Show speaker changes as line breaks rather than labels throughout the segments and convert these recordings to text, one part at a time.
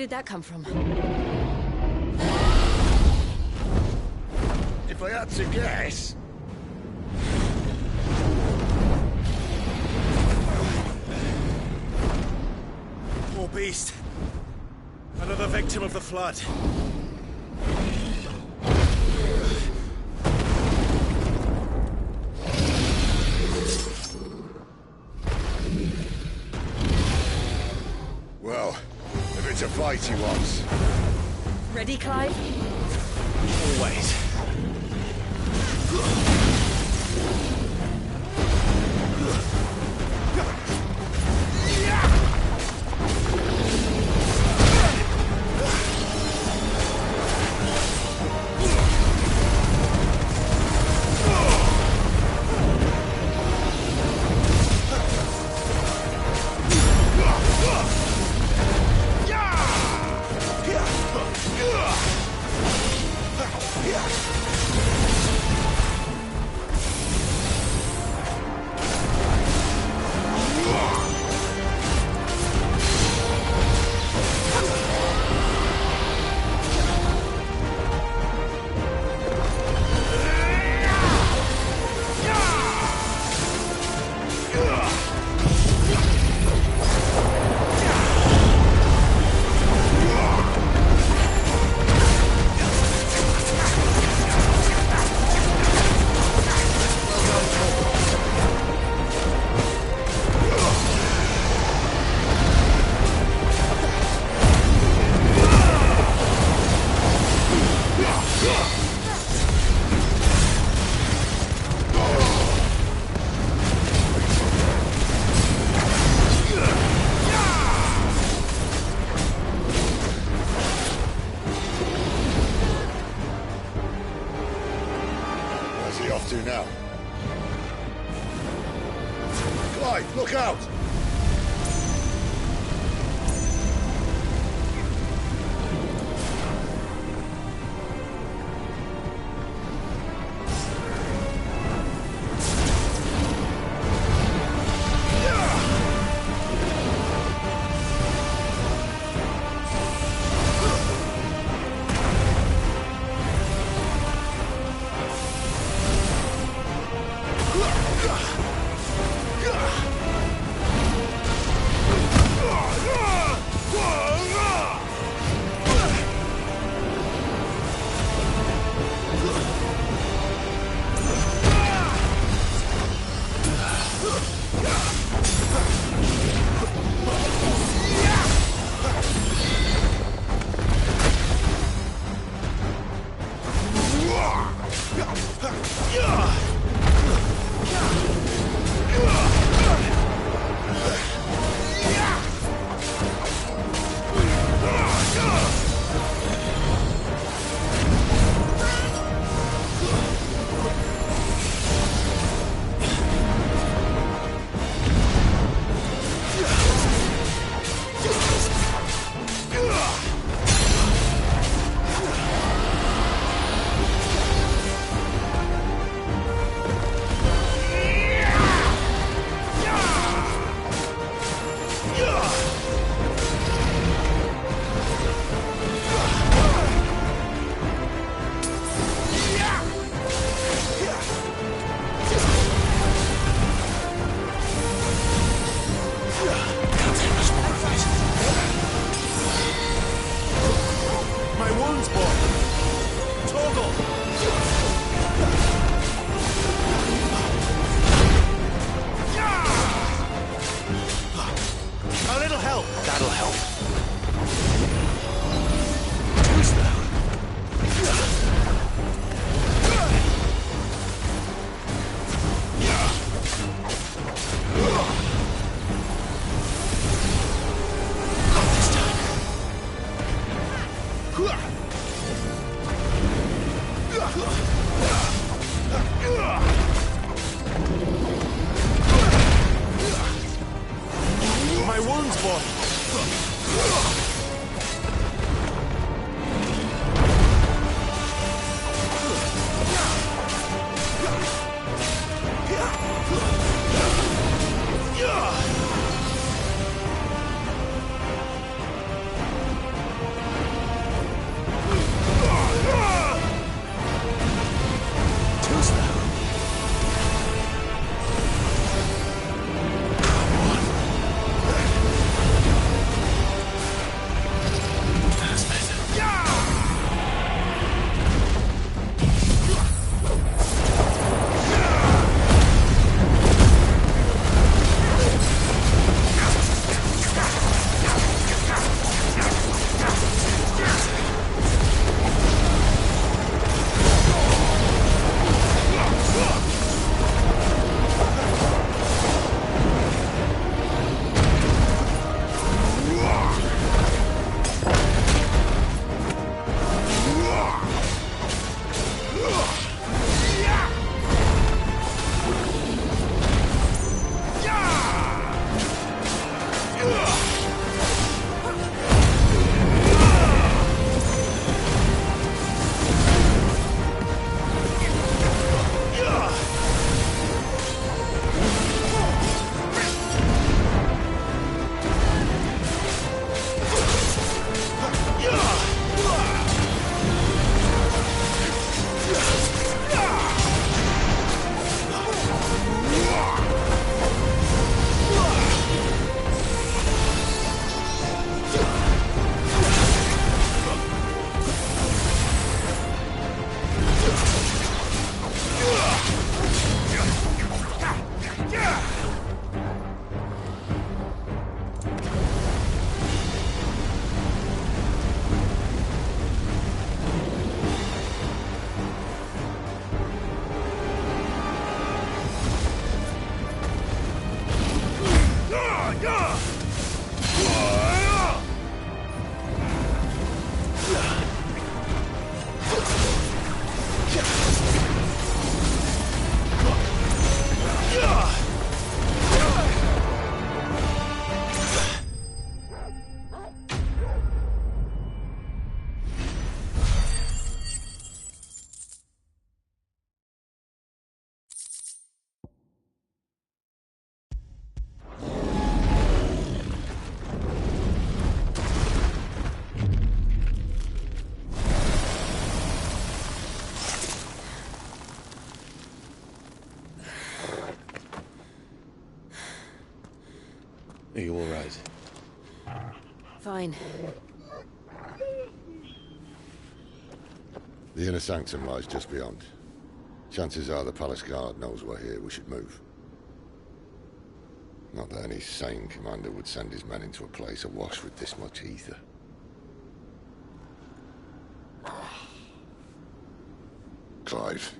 did that come from?
If I had to guess...
Poor beast. Another victim of the flood.
Well, if it's a fight he wants.
Ready, Clive?
Always.
To now. Clive, look out!
Are you all right?
Fine.
The inner sanctum lies just beyond. Chances are the palace guard knows we're here. We should move. Not that any sane commander would send his men into a place awash with this much ether. Clive.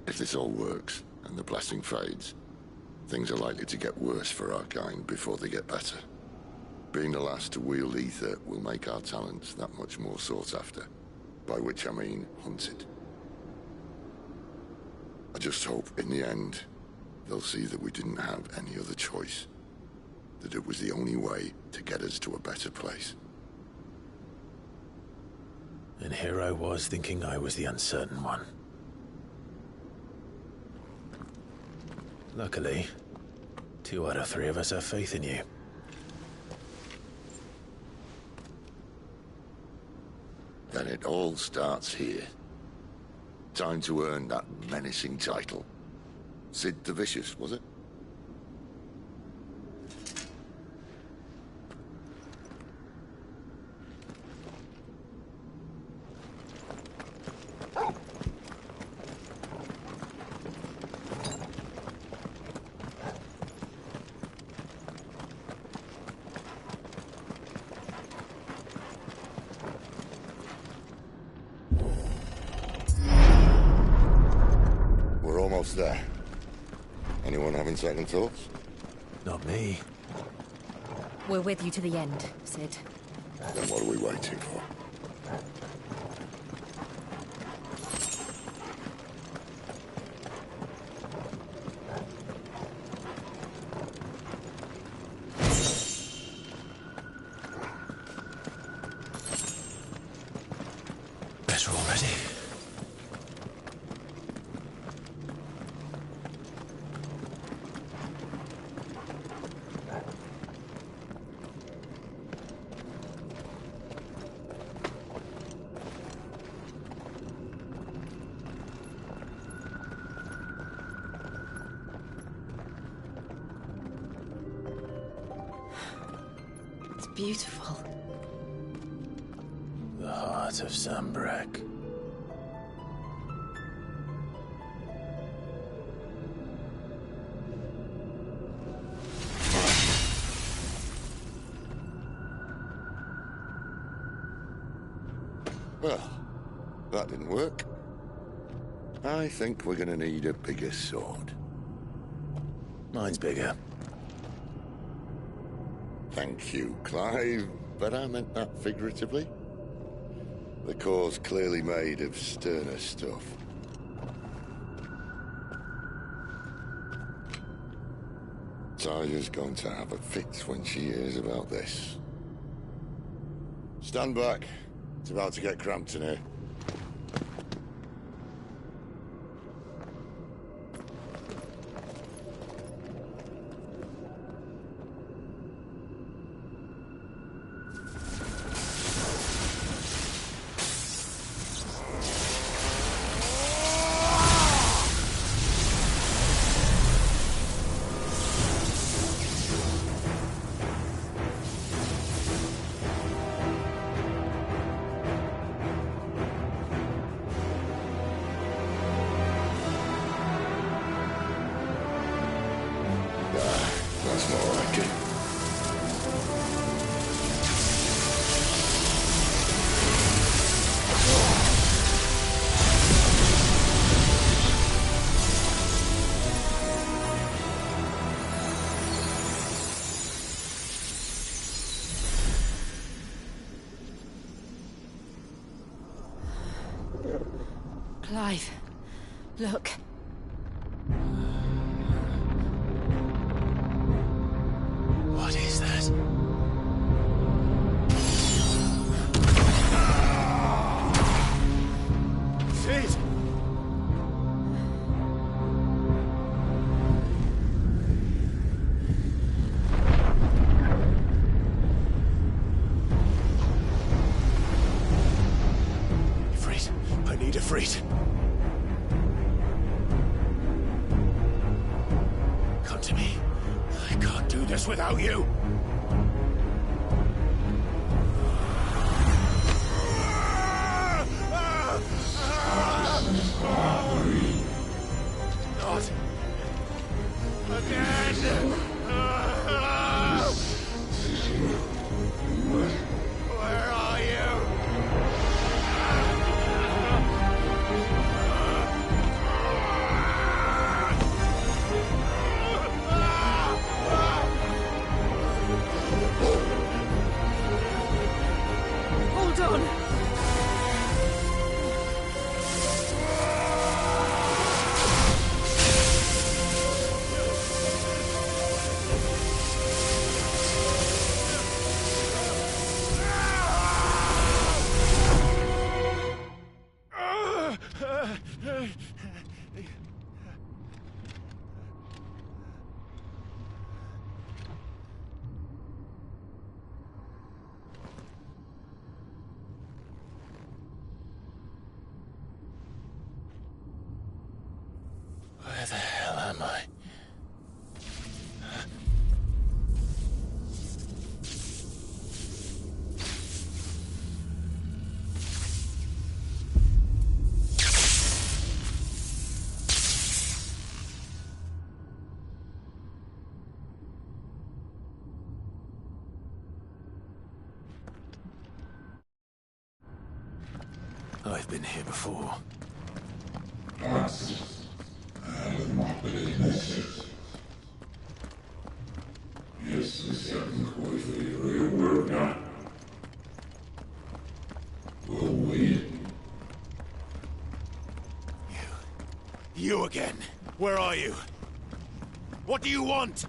If this all works, and the blessing fades, things are likely to get worse for our kind before they get better. Being the last to wield ether will make our talents that much more sought after. By which I mean hunted. I just hope, in the end, they'll see that we didn't have any other choice. That it was the only way to get us to a better place.
And here I was thinking I was the uncertain one. Luckily, 2 out of 3 of us have faith in you.
Then it all starts here. Time to earn that menacing title. Sid the Vicious, was it? Almost there. Anyone having second thoughts?
Not me.
We're with you to the end, Sid.
Then what are we waiting for?
Better already.
Beautiful.
The heart of Sambrek.
Well, that didn't work. I think we're gonna need a bigger sword.
Mine's bigger.
Thank you, Clive, but I meant that figuratively. The core's clearly made of sterner stuff. Talia's going to have a fit when she hears about this. Stand back. It's about to get cramped in here. That's more like it.
Clive, look.
What is that?
Sid!
Ifrit. I need Ifrit. Come to me.
can't do this without you. Not again. Where are you?
Hold on!
Where the hell am I? I've been here before.
You again. Where are you? What do you want?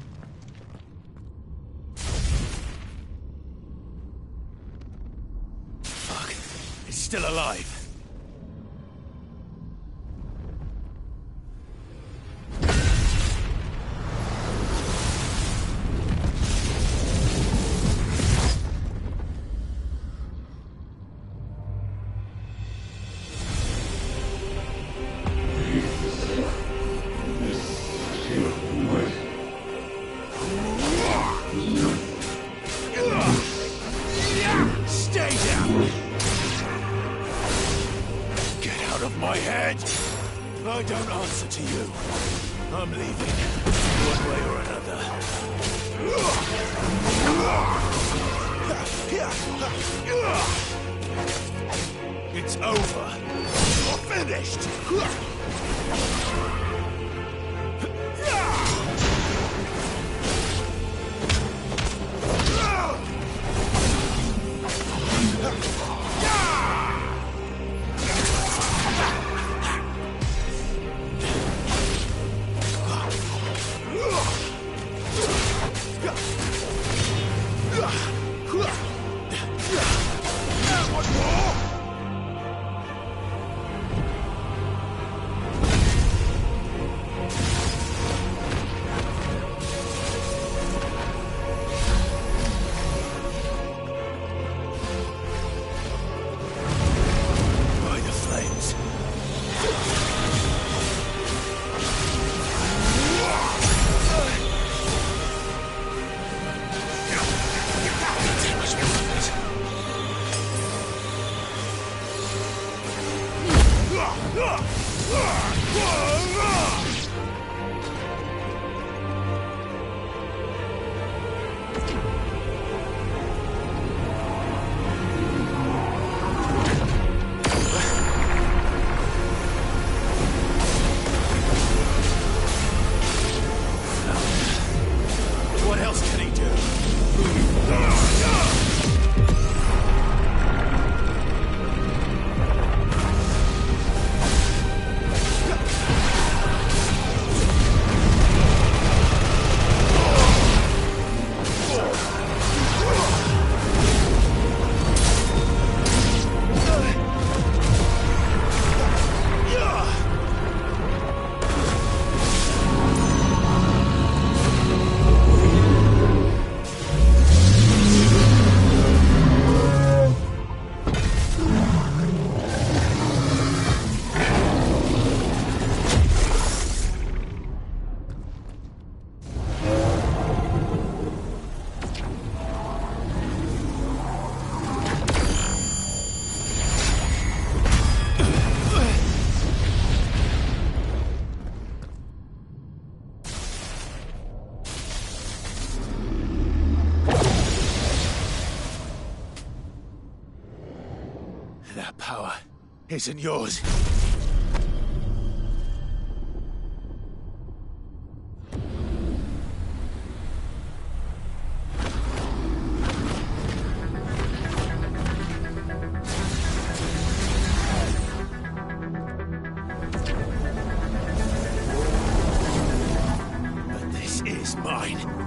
Fuck. He's still alive. Stay down! Get out of my head! I don't answer to you. I'm leaving, one way or another. It's over. You're finished! Ugh! isn't yours. But this is mine.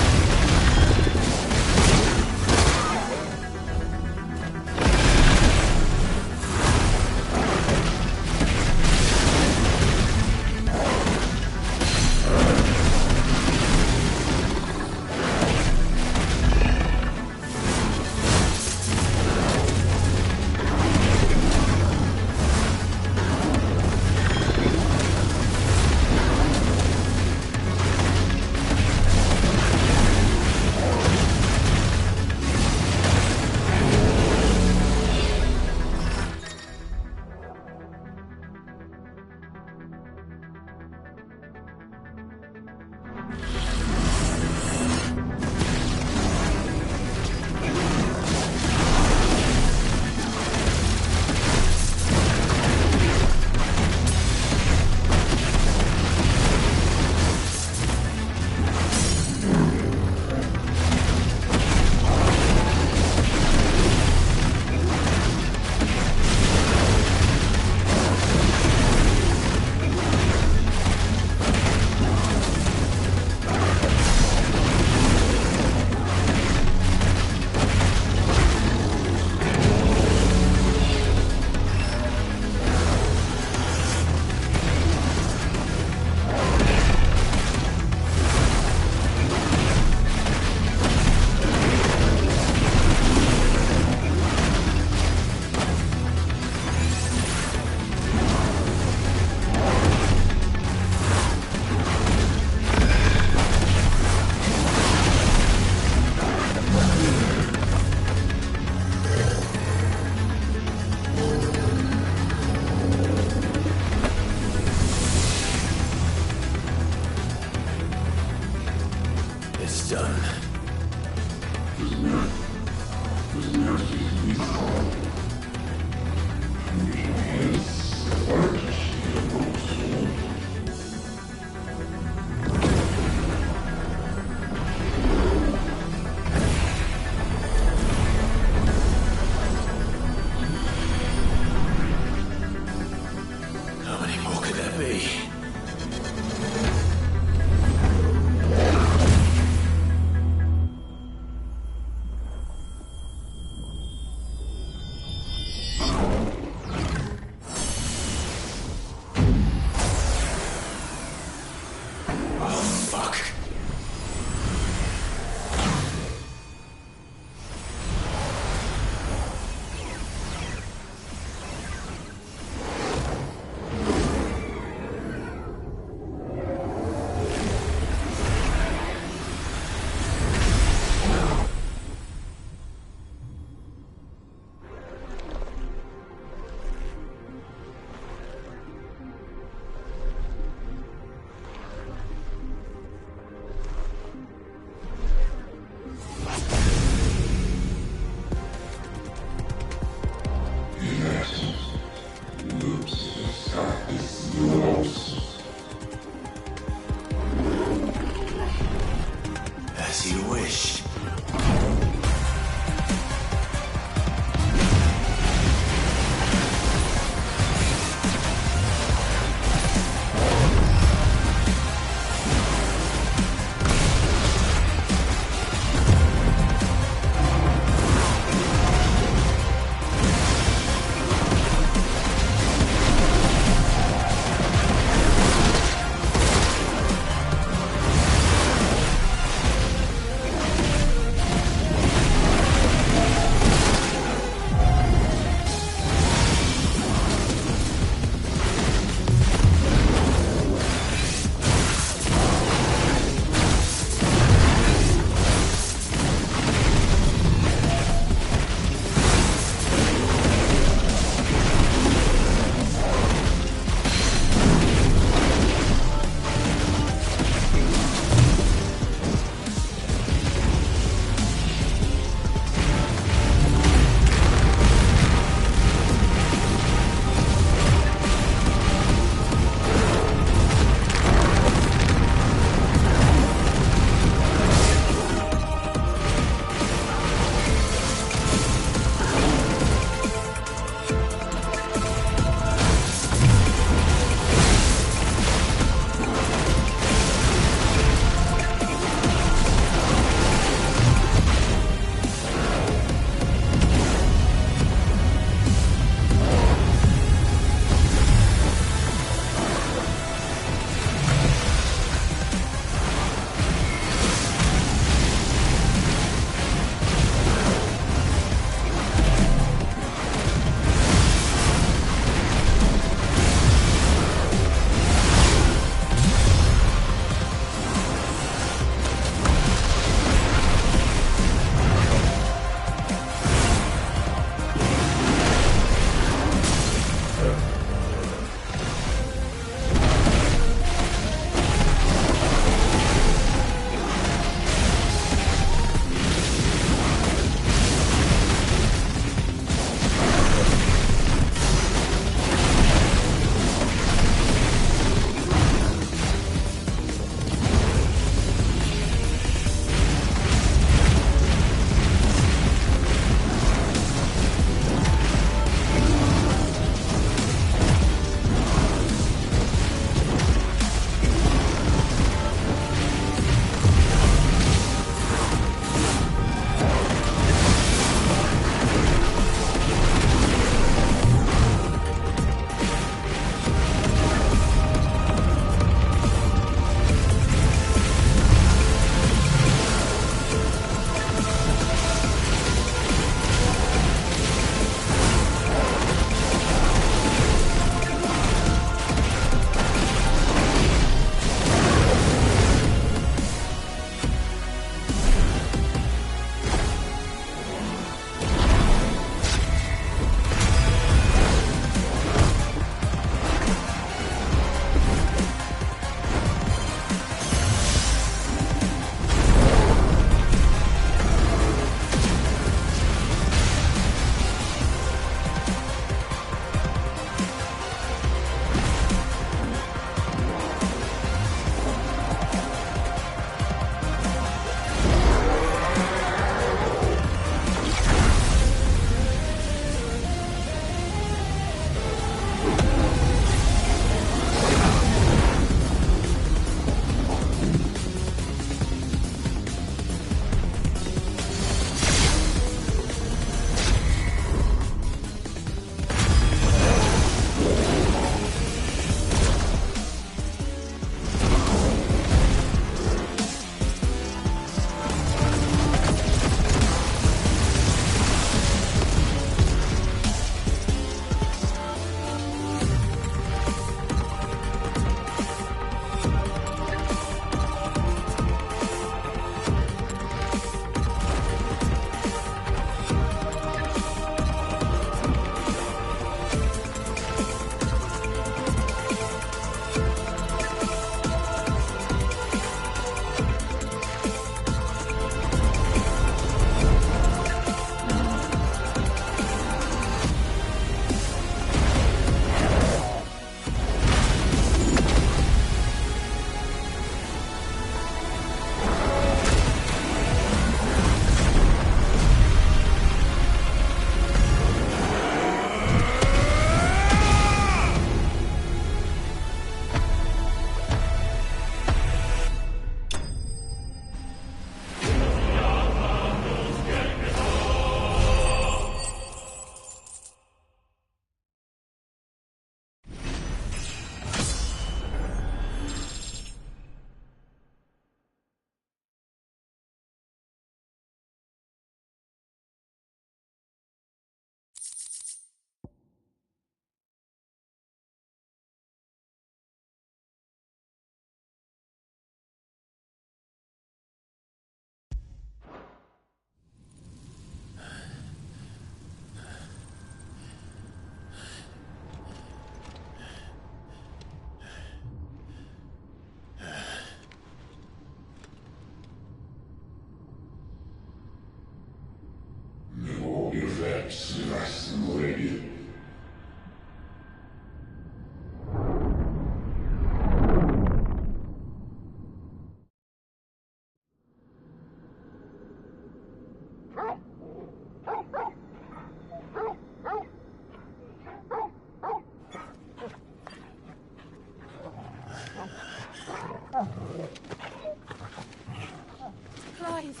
Clive!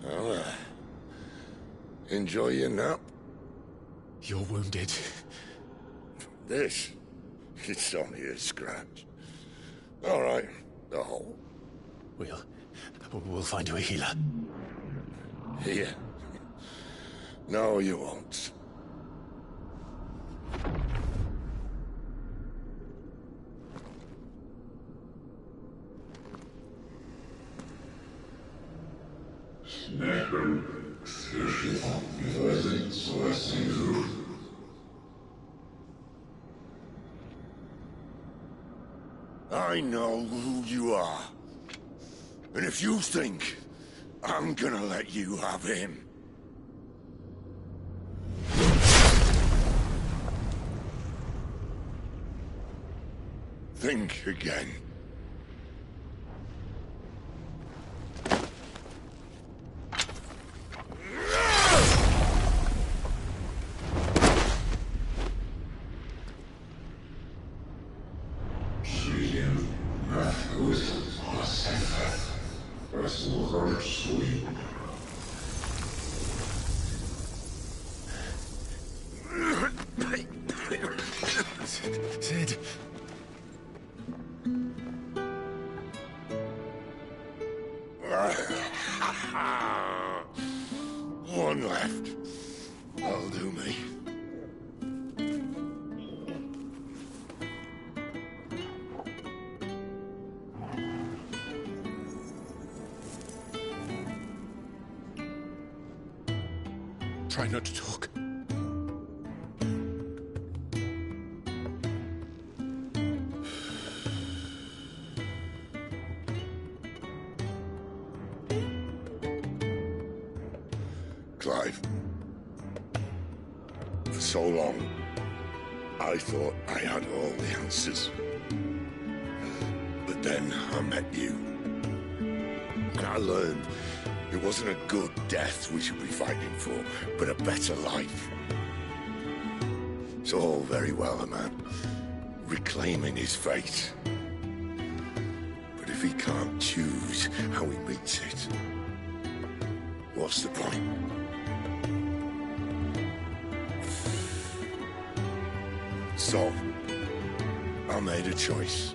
Well, enjoy your nap.
You're wounded.
This? It's only a scratch. All right, the hole.
We'll find you a healer.
Here. No, you won't. I know who you are. And if you think I'm gonna let you have him... think again.
Sid.
One left. That'll do me.
Try not to talk.
Clive. For so long, I thought I had all the answers. But then I met you. And I learned it wasn't a good death we should be fighting for, but a better life. It's all very well, a man reclaiming his fate. But if he can't choose how he meets it, what's the point? So, I made a choice.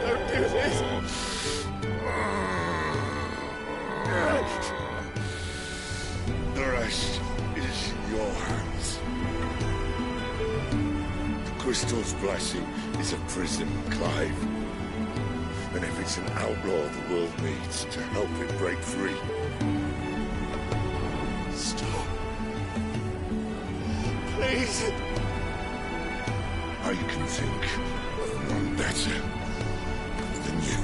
Don't do this!
The rest is in your hands. The Crystal's blessing is a prison, Clive. And if it's an outlaw the world needs to help it break free...
Stop. Please.
I can think of none better than you.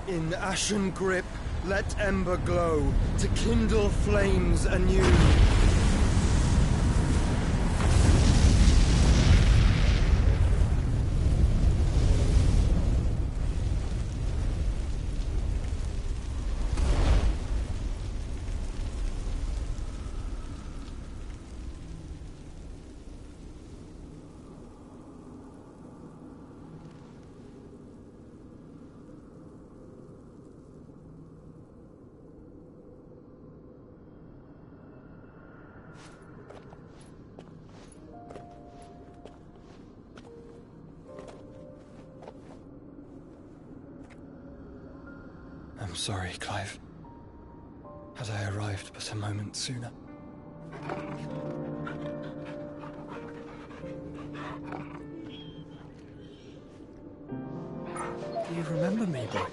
In ashen grip, let ember glow, to kindle flames anew. sorry, Clive. Had I arrived but a moment sooner. Do you remember me, boy?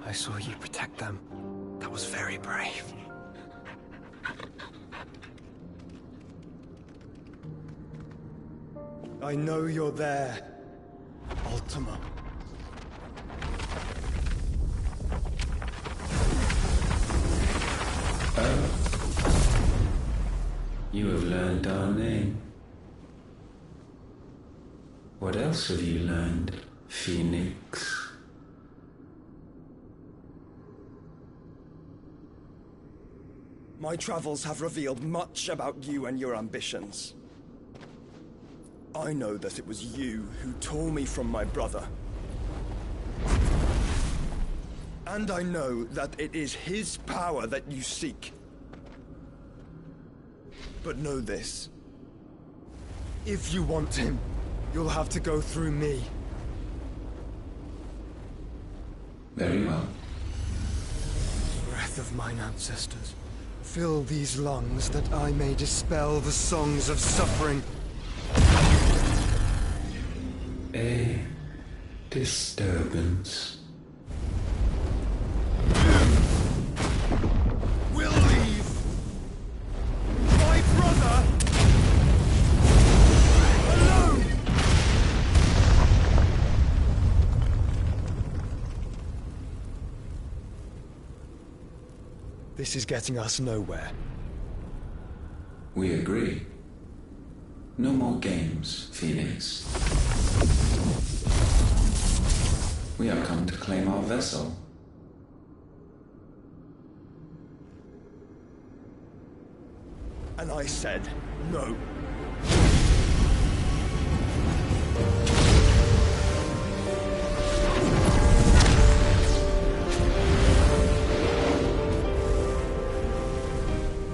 I saw you protect them. That was very brave. I know you're there, Ultima.
You have learned our name. What else have you learned, Phoenix?
My travels have revealed much about you and your ambitions. I know that it was you who tore me from my brother. And I know that it is his power that you seek. But know this. If you want him, you'll have to go through me.
Very well.
Breath of mine ancestors, fill these lungs that I may dispel the songs of suffering.
A disturbance.
We'll leave. My brother alone. This is getting us nowhere.
We agree. No more games, Phoenix. We have come to claim our vessel.
And I said no.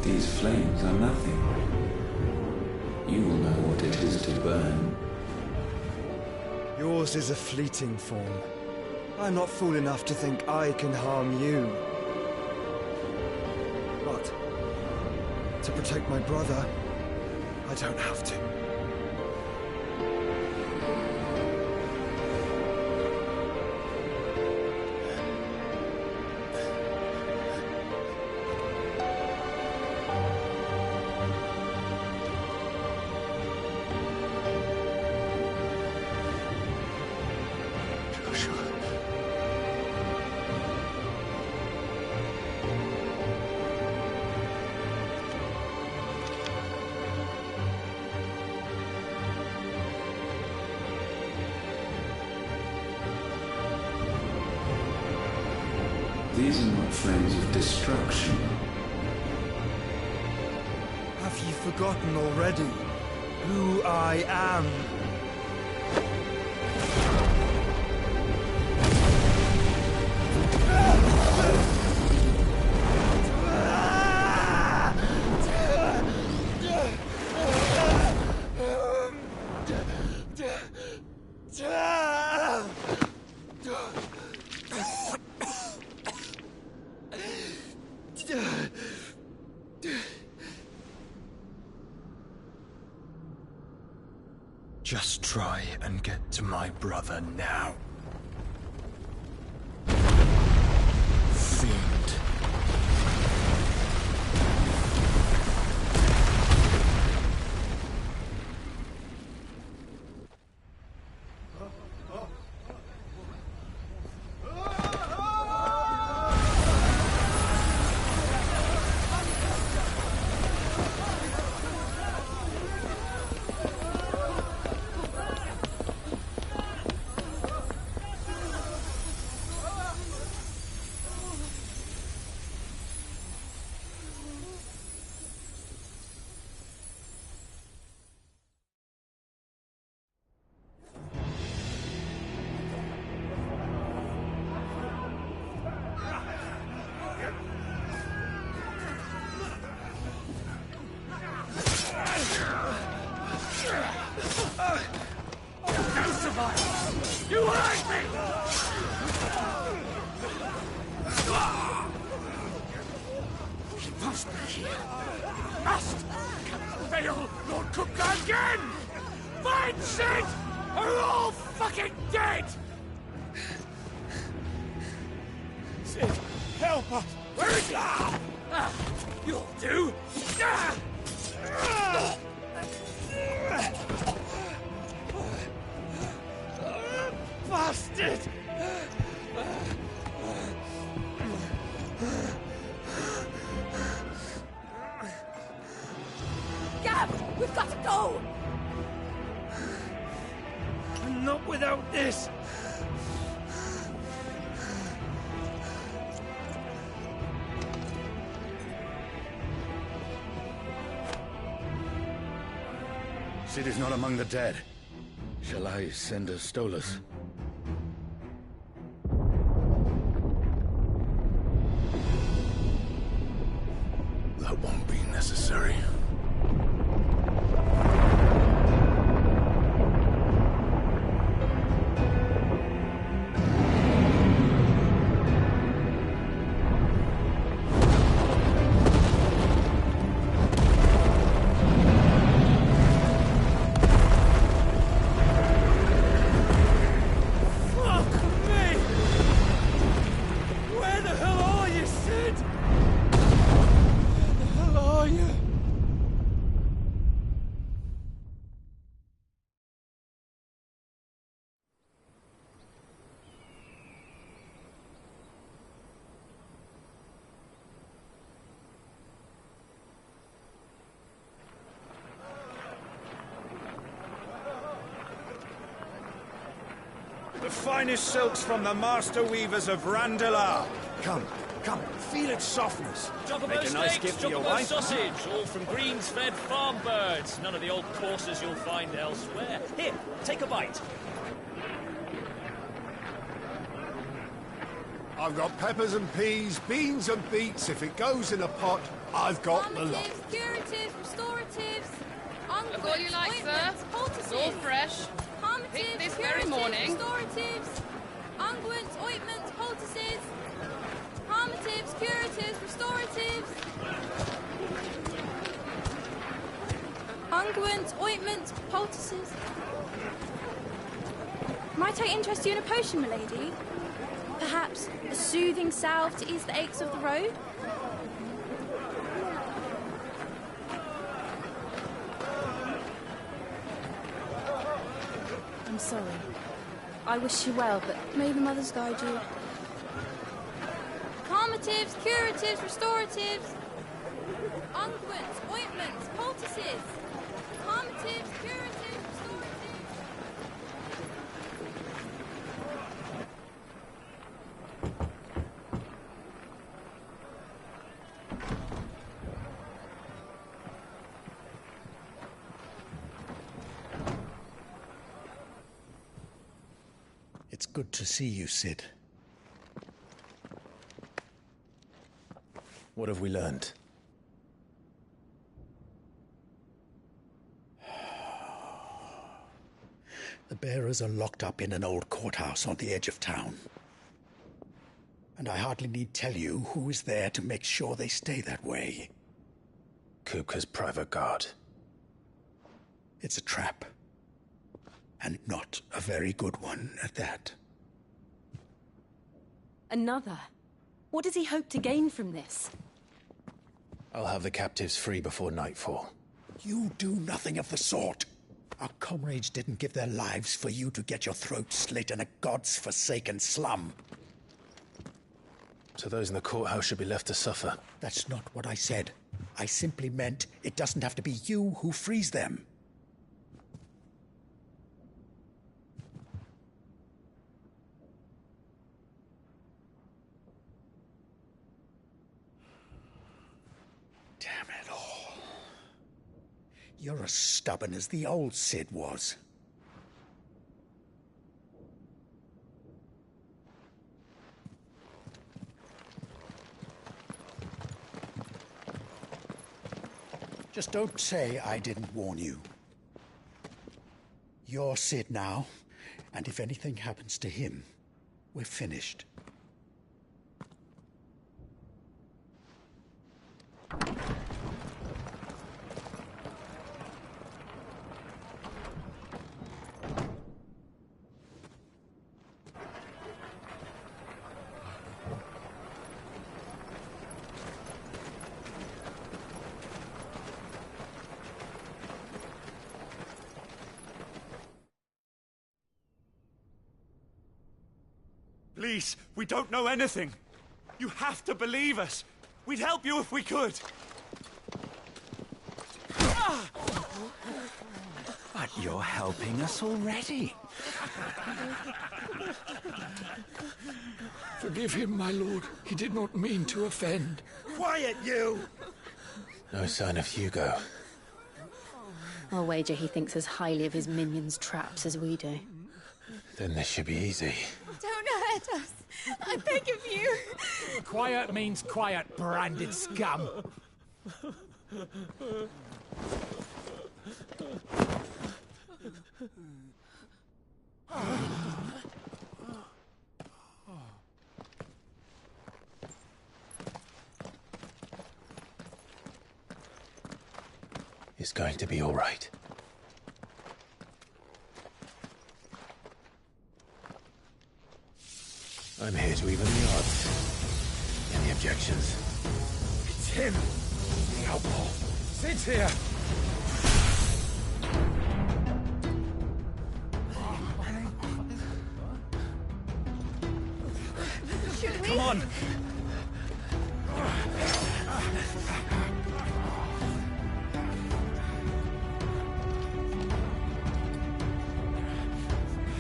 These flames are nothing. You will know what it is to burn.
Yours is a fleeting form. I'm not fool enough to think I can harm you. But to protect my brother, I don't have to.
These are not flames of destruction.
Have you forgotten already who I am? Just try and get to my brother now. Fiend.
You hurt me! here. Must fail Lord Cook again! Find Sid! Or we're all fucking dead! Sid, help us! Where is he? You'll do! Bastard!
Gab, we've got to go!
Not without this!
Sid is not among the dead. Shall I send a Stolas?
That won't be necessary.
The finest silks from the master weavers of Randalar. Come, feel its softness. Make a nice gift for your wife.
Sausage, all from greens-fed farm birds. None of the old courses you'll find elsewhere. Here, take a bite.
I've got peppers and peas, beans and beets. If it goes in a pot, I've got the lot.
Curatives, restoratives,
Of all you like, sir. It's all fresh. Picked this very morning.
Restoratives, unguents, ointments, poultices, harmatives, curatives, restoratives, unguents, ointments, poultices. Might I interest you in a potion, milady? Perhaps a soothing salve to ease the aches of the road? I'm sorry. I wish you well, but may the mothers guide you. Calmatives, curatives, restoratives, unguents, ointments, poultices. Calmatives, curatives, restoratives.
It's good to see you, Sid.
What have we learned?
The bearers are locked up in an old courthouse on the edge of town. And I hardly need tell you who is there to make sure they stay that way.
Kupka's private guard.
It's a trap. And not a very good one at that.
Another? What does he hope to gain from this?
I'll have the captives free before nightfall.
You do nothing of the sort. Our comrades didn't give their lives for you to get your throat slit in a god's-forsaken slum.
So those in the courthouse should be left to suffer.
That's not what I said. I simply meant it doesn't have to be you who frees them. Damn it all. You're as stubborn as the old Sid was. Just don't say I didn't warn you. You're Sid now, and if anything happens to him, we're finished.
Please, we don't know anything. You have to believe us. We'd help you if we could.
But you're helping us already.
Forgive him, my lord. He did not mean to offend.
Quiet, you!
No sign of Hugo.
I'll wager he thinks as highly of his minions' traps as we do.
Then this should be easy.
Don't hurt us. I beg of you.
Quiet means quiet, branded scum.
It's going to be all right. I'm here to even the odds. Any objections?
It's him! Now, Paul, sit here!
Should we?
Come on!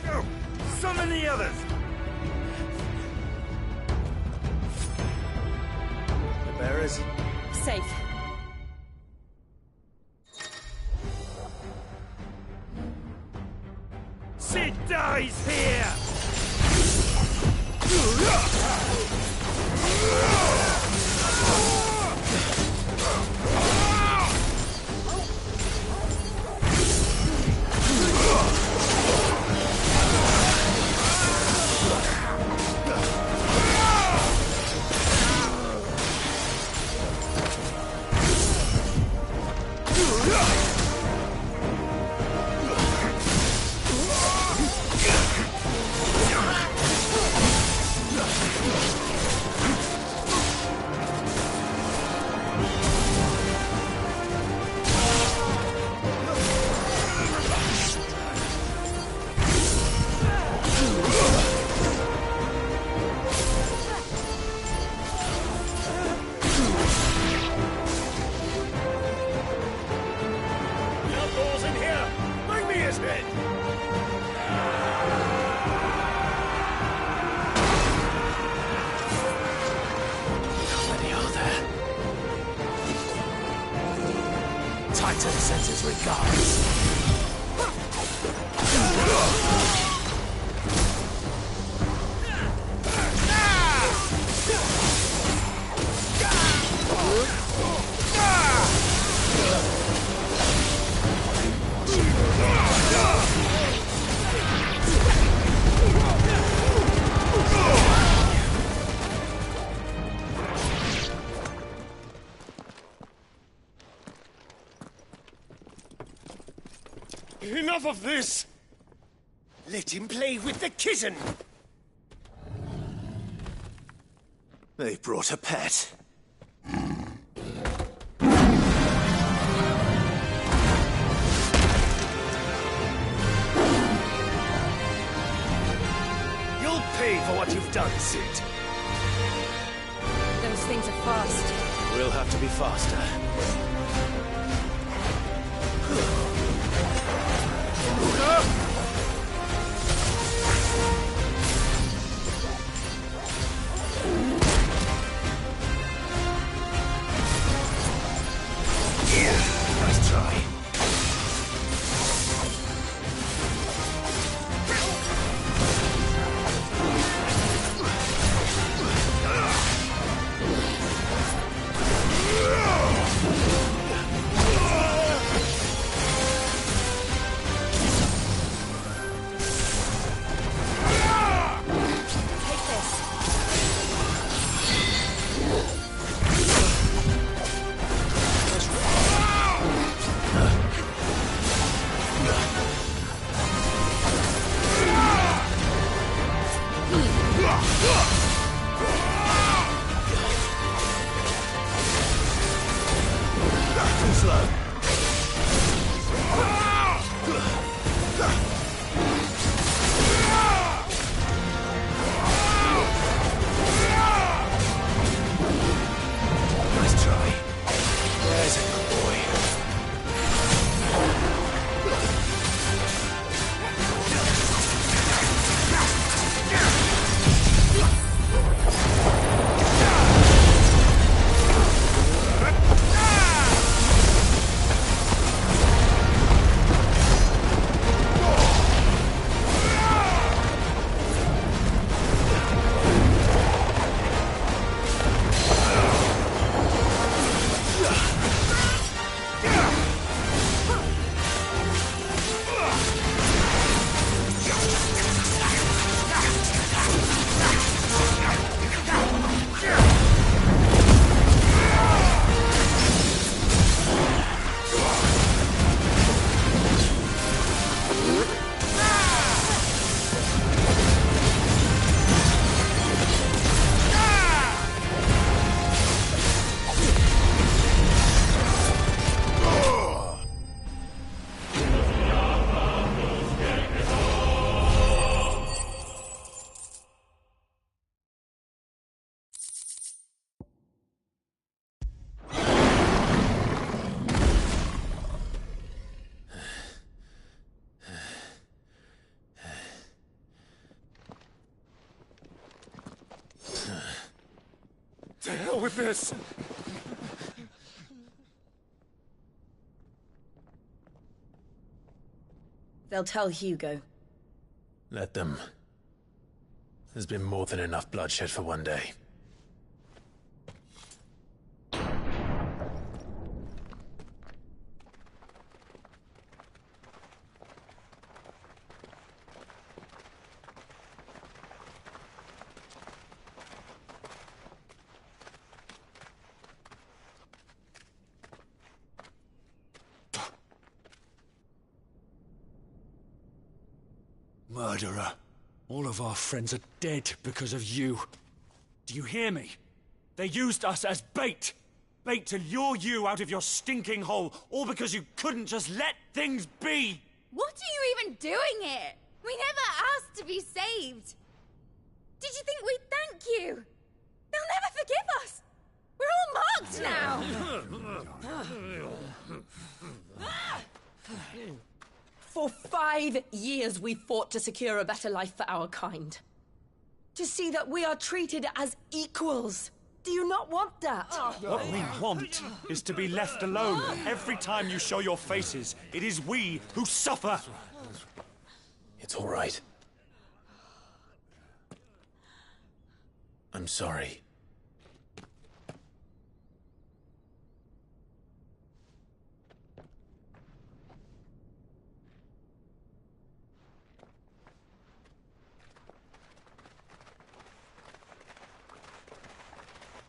Go! Summon the others! The bearers?
Safe.
Sid dies here!
Titan sends his regards.
Enough of this! Let him play with the kitten!
They brought a pet.
You'll pay for what you've done, Sid.
Those things are fast.
We'll have to be faster. Nice try.
To hell with this!
They'll tell Hugo.
Let them. There's been more than enough bloodshed for one day.
Murderer. All of our friends are dead because of you. Do you hear me? They used us as bait. Bait to lure you out of your stinking hole, all because you couldn't just let things be.
What are you even doing here? We never asked to be saved. Did you think we'd thank you? They'll never forgive us. We're all marked now.
For 5 years we fought to secure a better life for our kind. To see that we are treated as equals. Do you not want that?
What we want is to be left alone. Every time you show your faces, it is we who suffer.
It's all right. I'm sorry.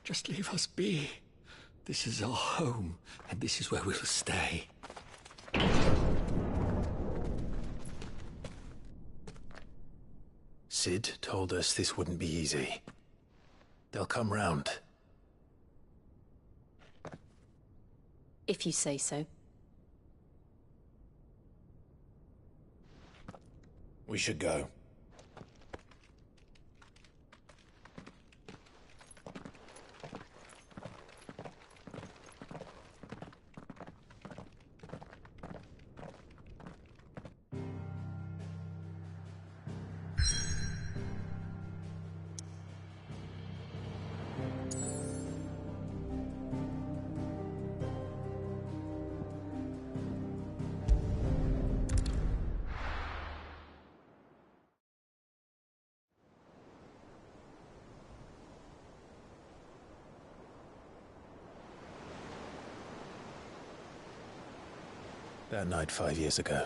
Just leave us be. This is our home, and this is where we'll stay.
Sid told us this wouldn't be easy. They'll come round.
If you say so.
We should go. That night 5 years ago,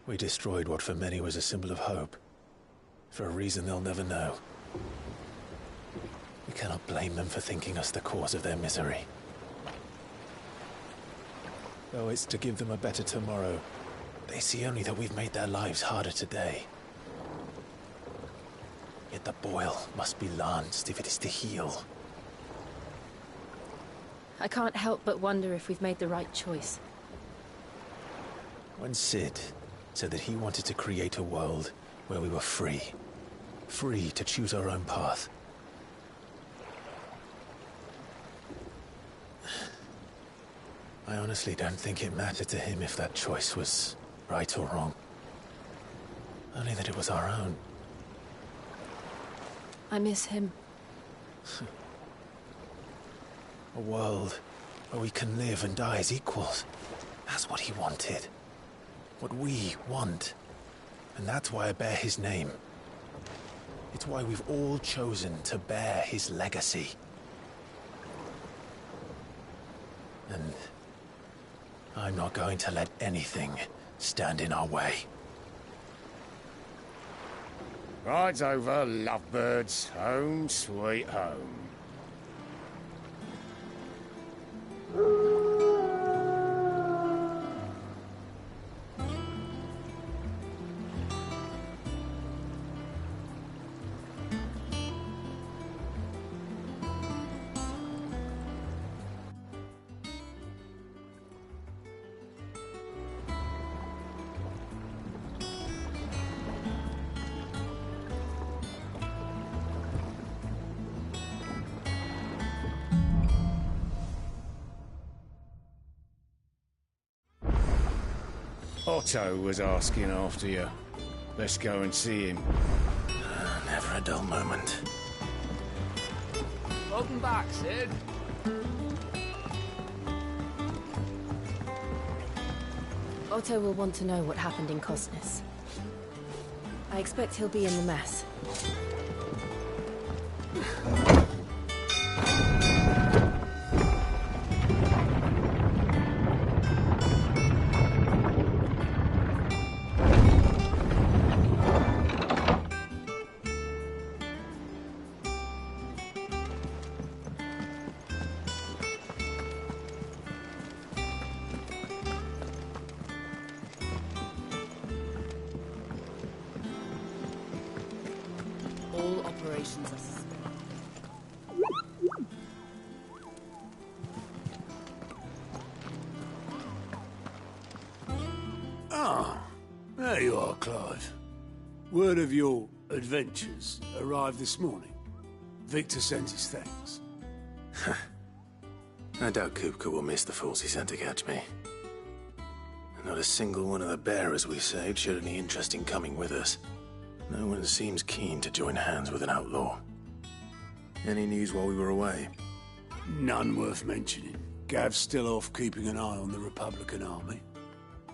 we destroyed what for many was a symbol of hope. For a reason they'll never know. We cannot blame them for thinking us the cause of their misery. Though it's to give them a better tomorrow, they see only that we've made their lives harder today. Yet the boil must be lanced if it is to heal.
I can't help but wonder if we've made the right choice.
When Sid said that he wanted to create a world where we were free. Free to choose our own path. I honestly don't think it mattered to him if that choice was right or wrong. Only that it was our own.
I miss him.
A world where we can live and die as equals. That's what he wanted. What we want. And that's why I bear his name. It's why we've all chosen to bear his legacy. And I'm not going to let anything stand in our way.
Rides over, lovebirds. Home, sweet home. Otto was asking after you. Let's go and see him.
Never a dull moment.
Welcome back, Sid.
Otto will want to know what happened in Cosnus. I expect he'll be in the mess.
All operations are suspended.
Ah, there you are, Clive. Word of your adventures arrived this morning. Victor sent his thanks.
I doubt Kupka will miss the fools he sent to catch me. Not a single one of the bearers we saved showed any interest in coming with us. No one seems keen to join hands with an outlaw. Any news while we were away?
None worth mentioning. Gav's still off keeping an eye on the Republican army.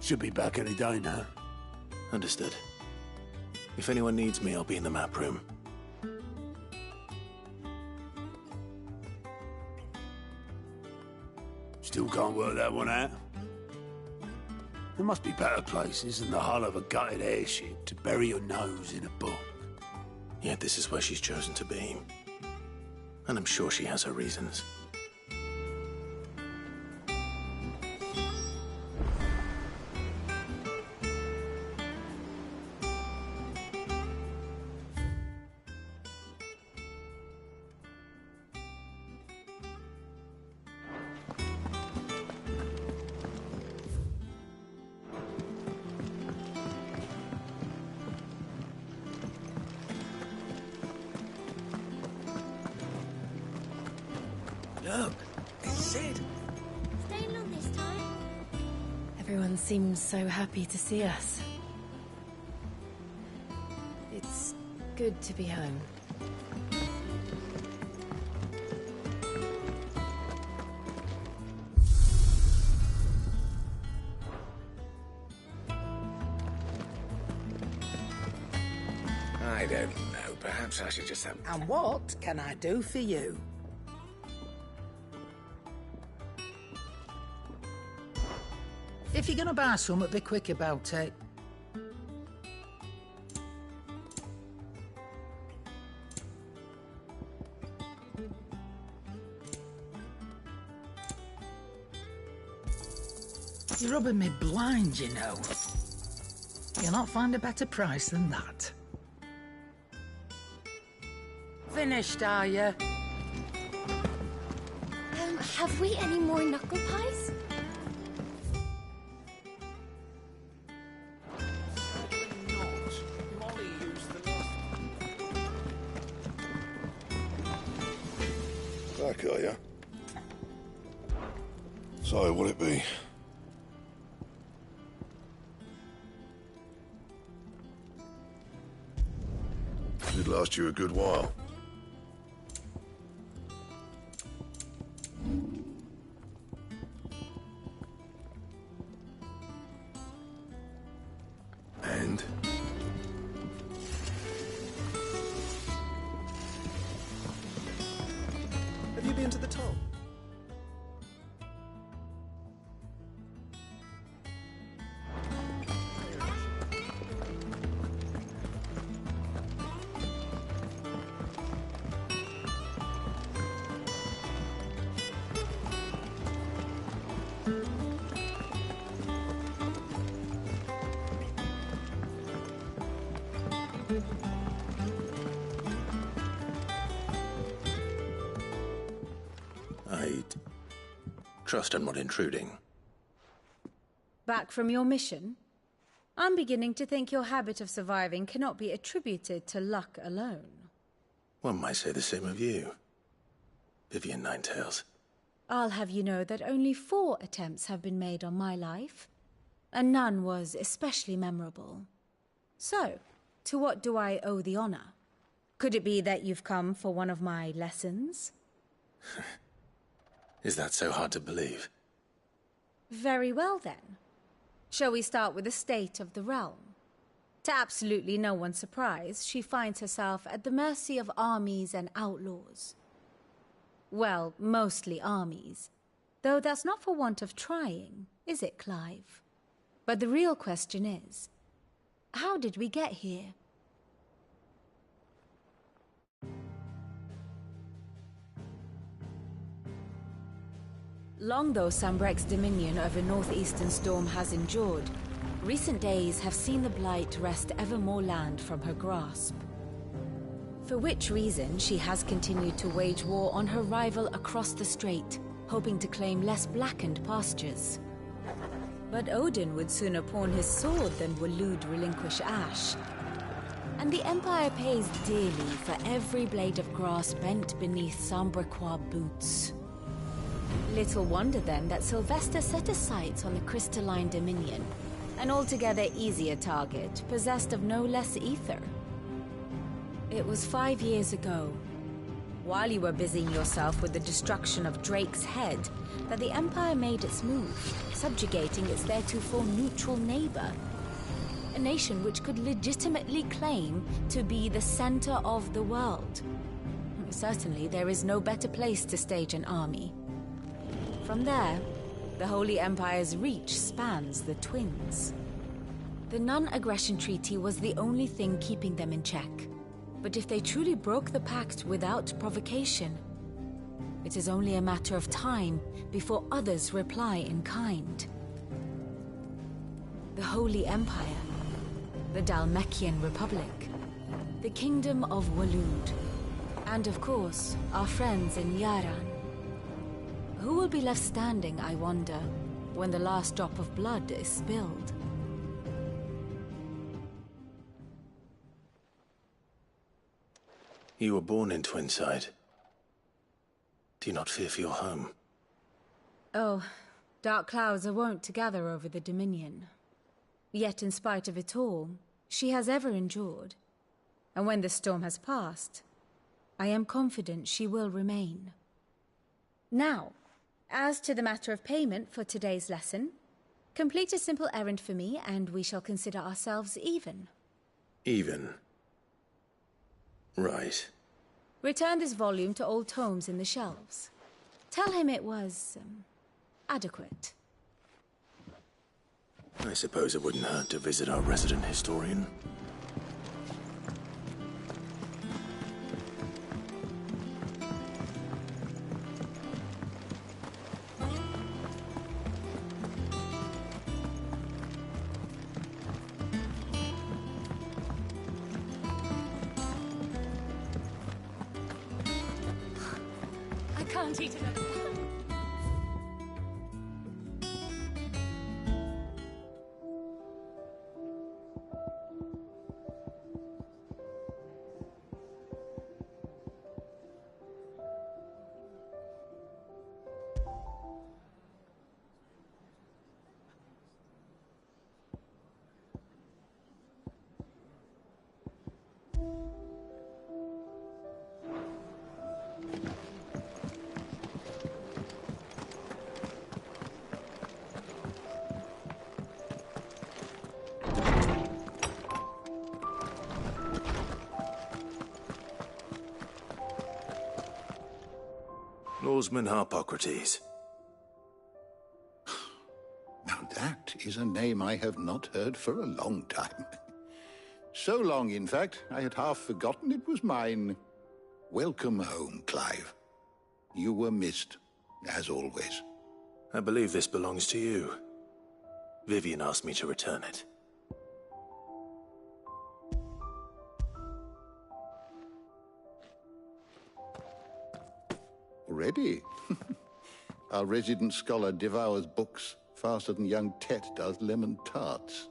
Should be back any day now.
Understood. If anyone needs me, I'll be in the map room.
Still can't work that one out. There must be better places than the hull of a gutted airship to bury your nose in a book.
Yet this is where she's chosen to be. And I'm sure she has her reasons.
Look, it's Sid.
Staying long this time?
Everyone seems so happy to see us. It's good to be home.
I don't know. Perhaps I should just have...
And what can I do for you? If you're gonna buy something, be quick about it. You're rubbing me blind, you know. You'll not find a better price than that. Finished, are you?
Have we any more knuckle pies?
Back, are you? So, what'll it be? Should last you a good while. And?
Have you been to the top?
I'd trust I'm not intruding.
Back from your mission? I'm beginning to think your habit of surviving cannot be attributed to luck alone.
One might say the same of you, Vivian Ninetails.
I'll have you know that only 4 attempts have been made on my life, and none was especially memorable. So, to what do I owe the honor? Could it be that you've come for one of my lessons?
Is that so hard to believe?
Very well, then. Shall we start with the state of the realm? To absolutely no one's surprise, she finds herself at the mercy of armies and outlaws. Well, mostly armies. Though that's not for want of trying, is it, Clive? But the real question is, how did we get here? Long though Sambrek's dominion over northeastern Storm has endured, recent days have seen the Blight wrest ever more land from her grasp. For which reason she has continued to wage war on her rival across the strait, hoping to claim less blackened pastures. But Odin would sooner pawn his sword than Waloed relinquish Ash. And the Empire pays dearly for every blade of grass bent beneath Sambrequois boots. Little wonder then that Sylvester set his sights on the crystalline dominion, an altogether easier target, possessed of no less ether. It was 5 years ago, while you were busying yourself with the destruction of Drake's head, that the Empire made its move, subjugating its theretofore neutral neighbor. A nation which could legitimately claim to be the center of the world. Certainly, there is no better place to stage an army. From there, the Holy Empire's reach spans the Twins. The non-aggression treaty was the only thing keeping them in check. But if they truly broke the pact without provocation, it is only a matter of time before others reply in kind. The Holy Empire, the Dhalmekian Republic, the Kingdom of Waloed, and of course, our friends in Yaran. Who will be left standing, I wonder, when the last drop of blood is spilled?
You were born in Twinside. Do you not fear for your home?
Oh, dark clouds are wont to gather over the Dominion. Yet in spite of it all, she has ever endured. And when the storm has passed, I am confident she will remain. Now, as to the matter of payment for today's lesson, complete a simple errand for me and we shall consider ourselves even.
Even? Right.
Return this volume to old tomes in the shelves. Tell him it was, adequate.
I suppose it wouldn't hurt to visit our resident historian.
I can't eat another one.
Norseman Harpocrates.
Now that is a name I have not heard for a long time. So long, in fact, I had half forgotten it was mine. Welcome home, Clive. You were missed, as always.
I believe this belongs to you. Vivian asked me to return it.
Already? Our resident scholar devours books faster than young Tet does lemon tarts.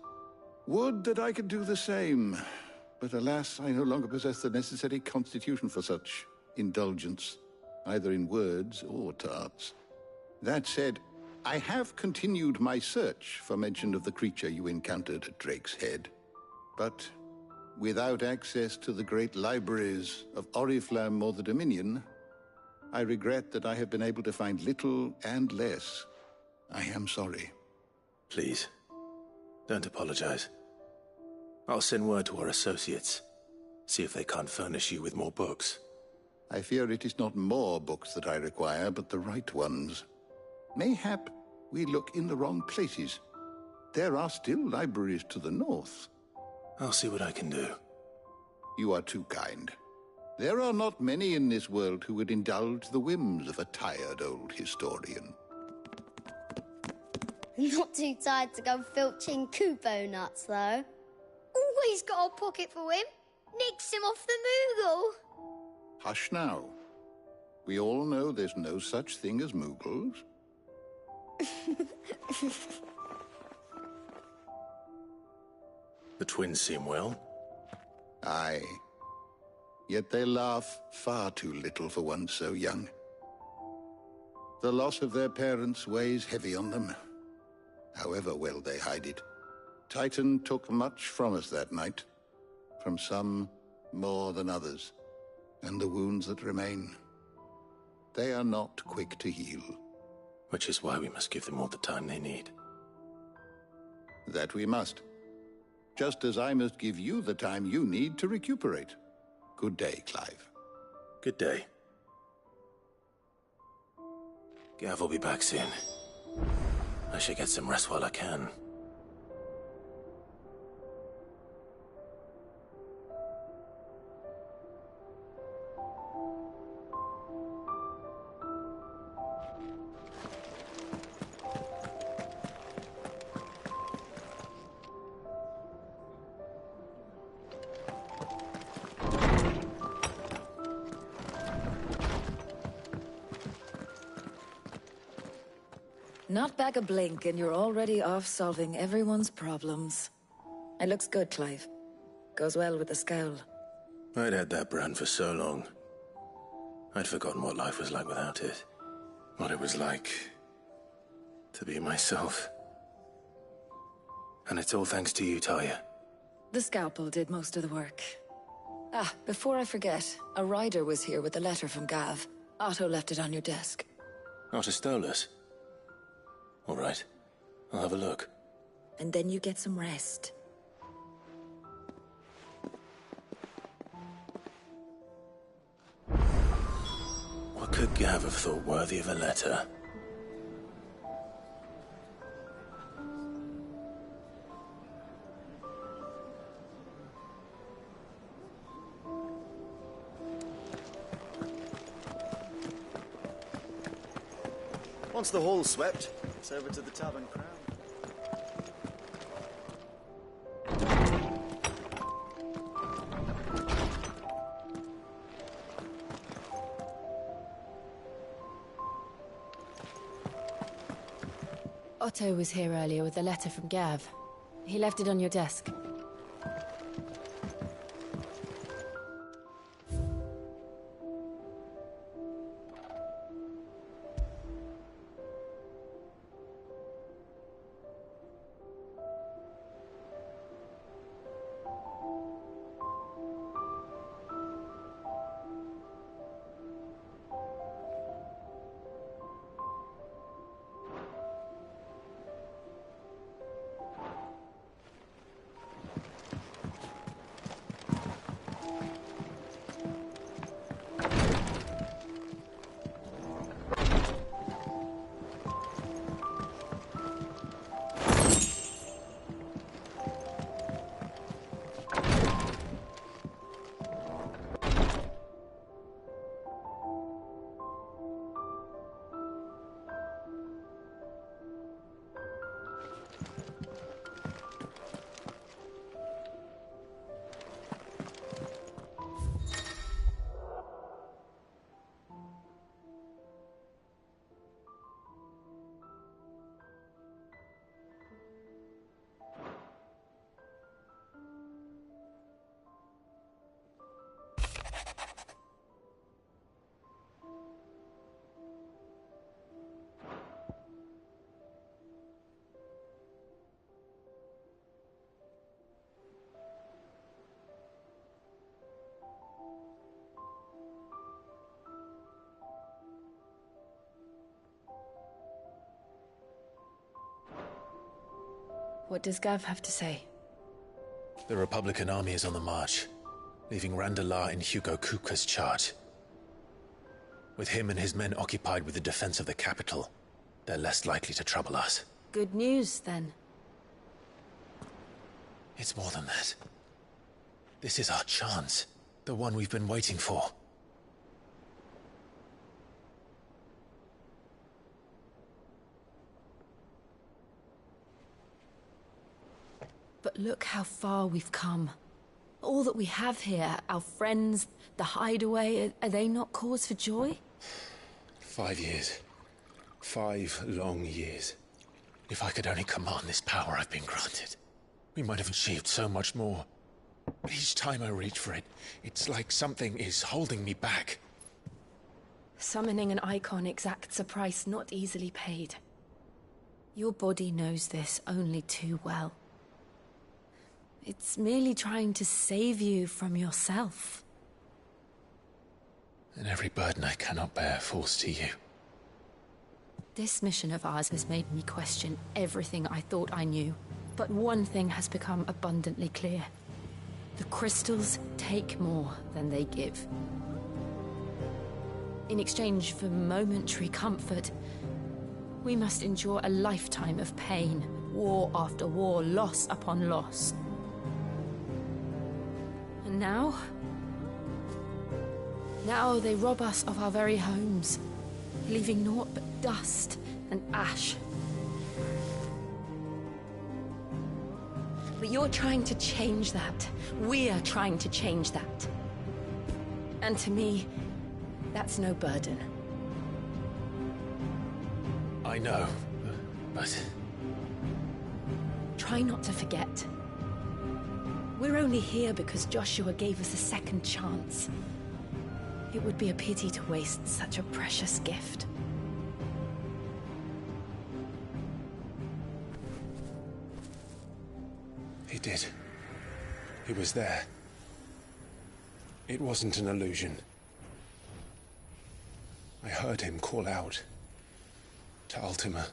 Would that I could do the same. But alas, I no longer possess the necessary constitution for such indulgence, either in words or tarts. That said, I have continued my search for mention of the creature you encountered at Drake's Head. But without access to the great libraries of Oriflamme or the Dominion, I regret that I have been able to find little and less. I am sorry.
Please, don't apologize. I'll send word to our associates. See if they can't furnish you with more books.
I fear it is not more books that I require, but the right ones. Mayhap we look in the wrong places. There are still libraries to the north.
I'll see what I can do.
You are too kind. There are not many in this world who would indulge the whims of a tired old historian.
Not too tired to go filching goooo nuts, though. Always got a pocket for him. Nicks him off the Moogle.
Hush now. We all know there's no such thing as Moogles.
The twins seem well.
Aye. Yet they laugh far too little for one so young. The loss of their parents weighs heavy on them, however well they hide it. Titan took much from us that night, from some more than others, and the wounds that remain, they are not quick to heal.
Which is why we must give them all the time they need.
That we must. Just as I must give you the time you need to recuperate. Good day, Clive.
Good day. Gav will be back soon. I should get some rest while I can.
Not back a blink, and you're already off solving everyone's problems. It looks good, Clive. Goes well with the scowl.
I'd had that brand for so long. I'd forgotten what life was like without it. What it was like to be myself. And it's all thanks to you, Talia.
The scalpel did most of the work. Ah, before I forget, a rider was here with a letter from Gav. Otto left it on your desk.
Otto stole us. All right. I'll have a look.
And then you get some rest.
What could Gav have thought worthy of a letter?
Once the hall's swept, it's over to the Tavern Crown.
Otto was here earlier with a letter from Gav. He left it on your desk. What does Gav have to say?
The Republican army is on the march, leaving Randalar in Hugo Kuka's charge. With him and his men occupied with the defense of the capital, they're less likely to trouble us.
Good news, then.
It's more than that. This is our chance. The one we've been waiting for.
But look how far we've come. All that we have here, our friends, the hideaway, are they not cause for joy?
5 years. 5 long years. If I could only command this power I've been granted, we might have achieved so much more. But each time I reach for it, it's like something is holding me back.
Summoning an icon exacts a price not easily paid. Your body knows this only too well. It's merely trying to save you from yourself.
And every burden I cannot bear falls to you.
This mission of ours has made me question everything I thought I knew. But one thing has become abundantly clear. The crystals take more than they give. In exchange for momentary comfort, we must endure a lifetime of pain, war after war, loss upon loss. And now they rob us of our very homes, leaving naught but dust and ash. But you're trying to change that. We're trying to change that. And to me, that's no burden.
I know, but...
Try not to forget. We're only here because Joshua gave us a second chance. It would be a pity to waste such a precious gift.
He did. He was there. It wasn't an illusion. I heard him call out to Ultima.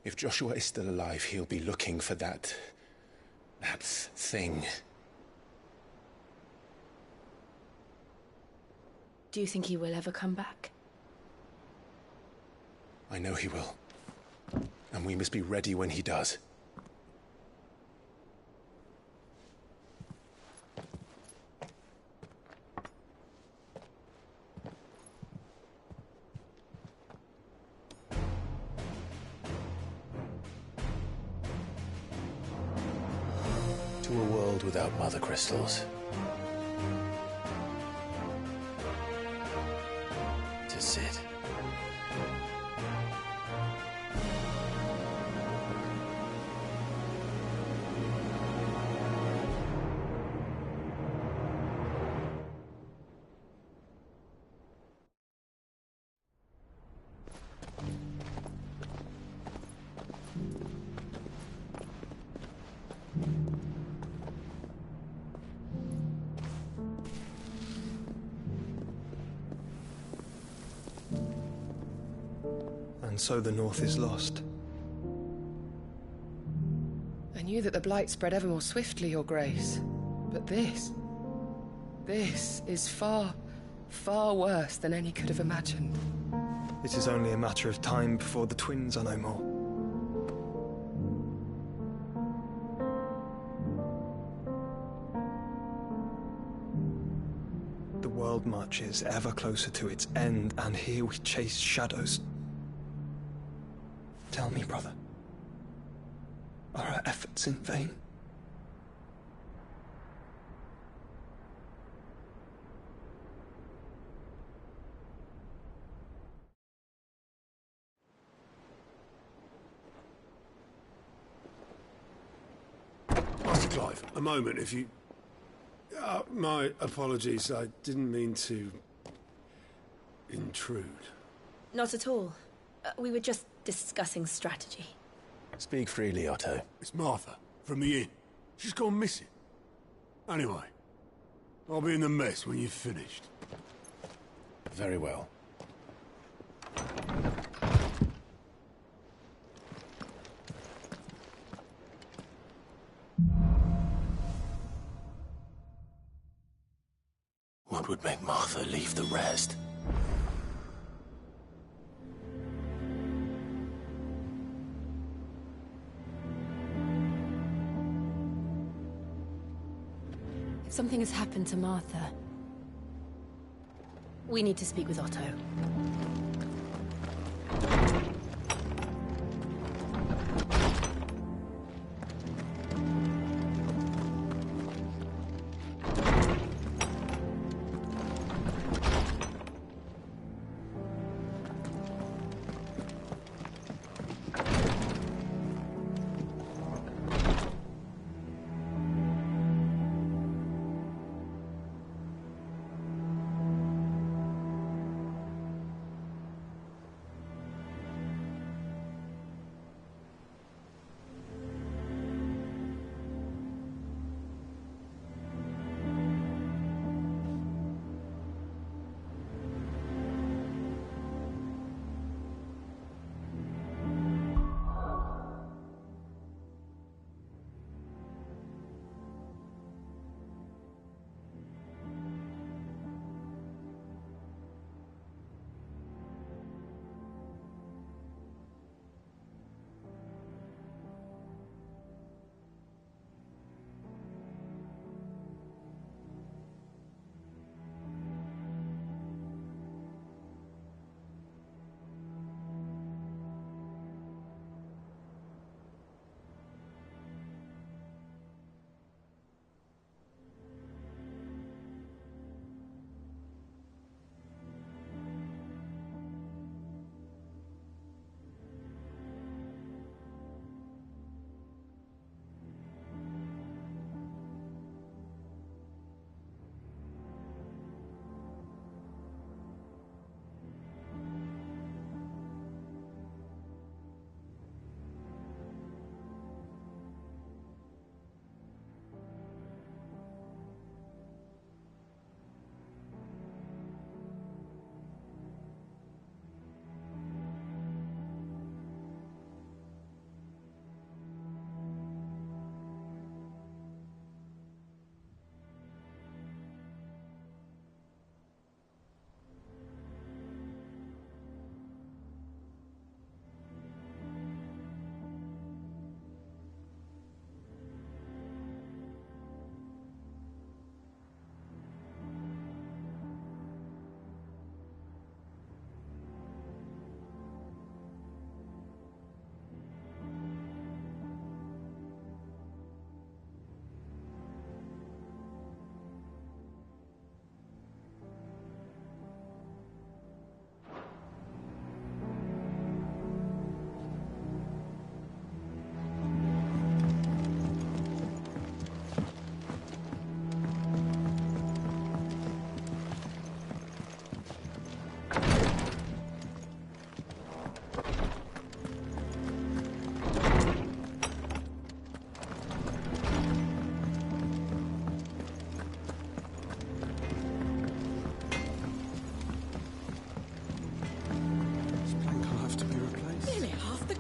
If Joshua is still alive, he'll be looking for that thing.
Do you think he will ever come back?
I know he will. And we must be ready when he does. To a world without mother crystals. To Sid.
And so the North is lost.
I knew that the Blight spread ever more swiftly, Your Grace. But this is far, far worse than any could have imagined.
It is only a matter of time before the twins are no more. The world marches ever closer to its end, and here we chase shadows. Tell me, brother, are our efforts in vain?
Master Clive, a moment, if you... my apologies, I didn't mean to... intrude.
Not at all. We were just discussing strategy.
Speak freely, Otto.
It's Martha, from the inn. She's gone missing. Anyway, I'll be in the mess when you've finished.
Very well. What would make Martha leave the rest?
If something has happened to Martha, we need to speak with Otto.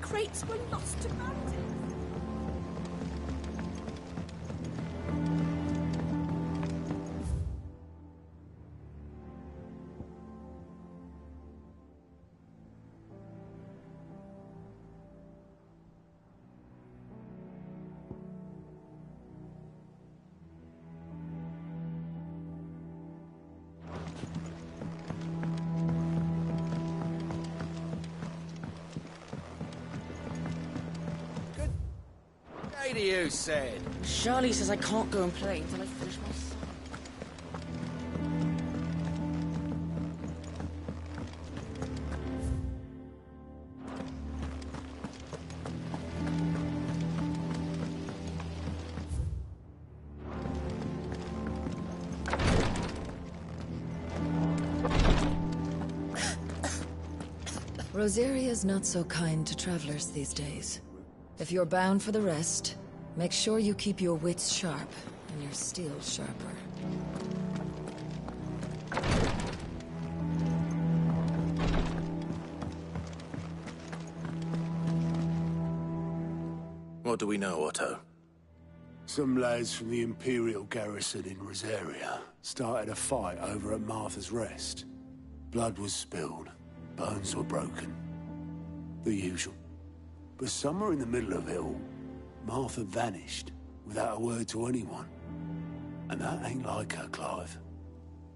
crates were lost to bandits.
To you said.
Charlie says I can't go and play until I finish my song.
Rosaria's not so kind to travelers these days. If you're bound for the rest, make sure you keep your wits sharp and your steel sharper.
What do we know, Otto?
Some lads from the Imperial garrison in Rosaria started a fight over at Martha's Rest. Blood was spilled, bones were broken. The usual. But somewhere in the middle of it all, Martha vanished without a word to anyone. And that ain't like her, Clive.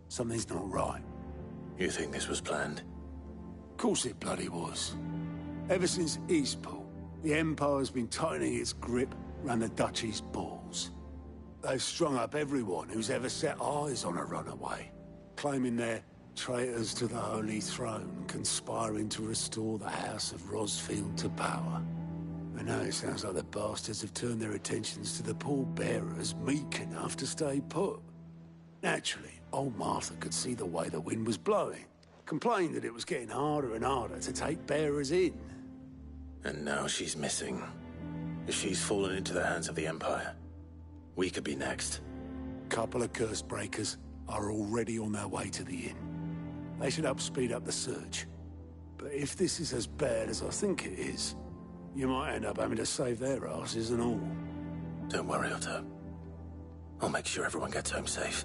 Something's not right.
You think this was planned?
Of course it bloody was. Ever since Eastpool, the Empire's been tightening its grip round the Duchy's balls. They've strung up everyone who's ever set eyes on a runaway, claiming they're traitors to the Holy Throne, conspiring to restore the House of Rosfield to power. And now it sounds like the bastards have turned their attentions to the pallbearers meek enough to stay put. Naturally, old Martha could see the way the wind was blowing, complained that it was getting harder and harder to take bearers in.
And now she's missing. If she's fallen into the hands of the Empire, we could be next.
Couple of curse breakers are already on their way to the inn. They should help speed up the search. But if this is as bad as I think it is, you might end up having to save their asses and all.
Don't worry, Otto. I'll make sure everyone gets home safe.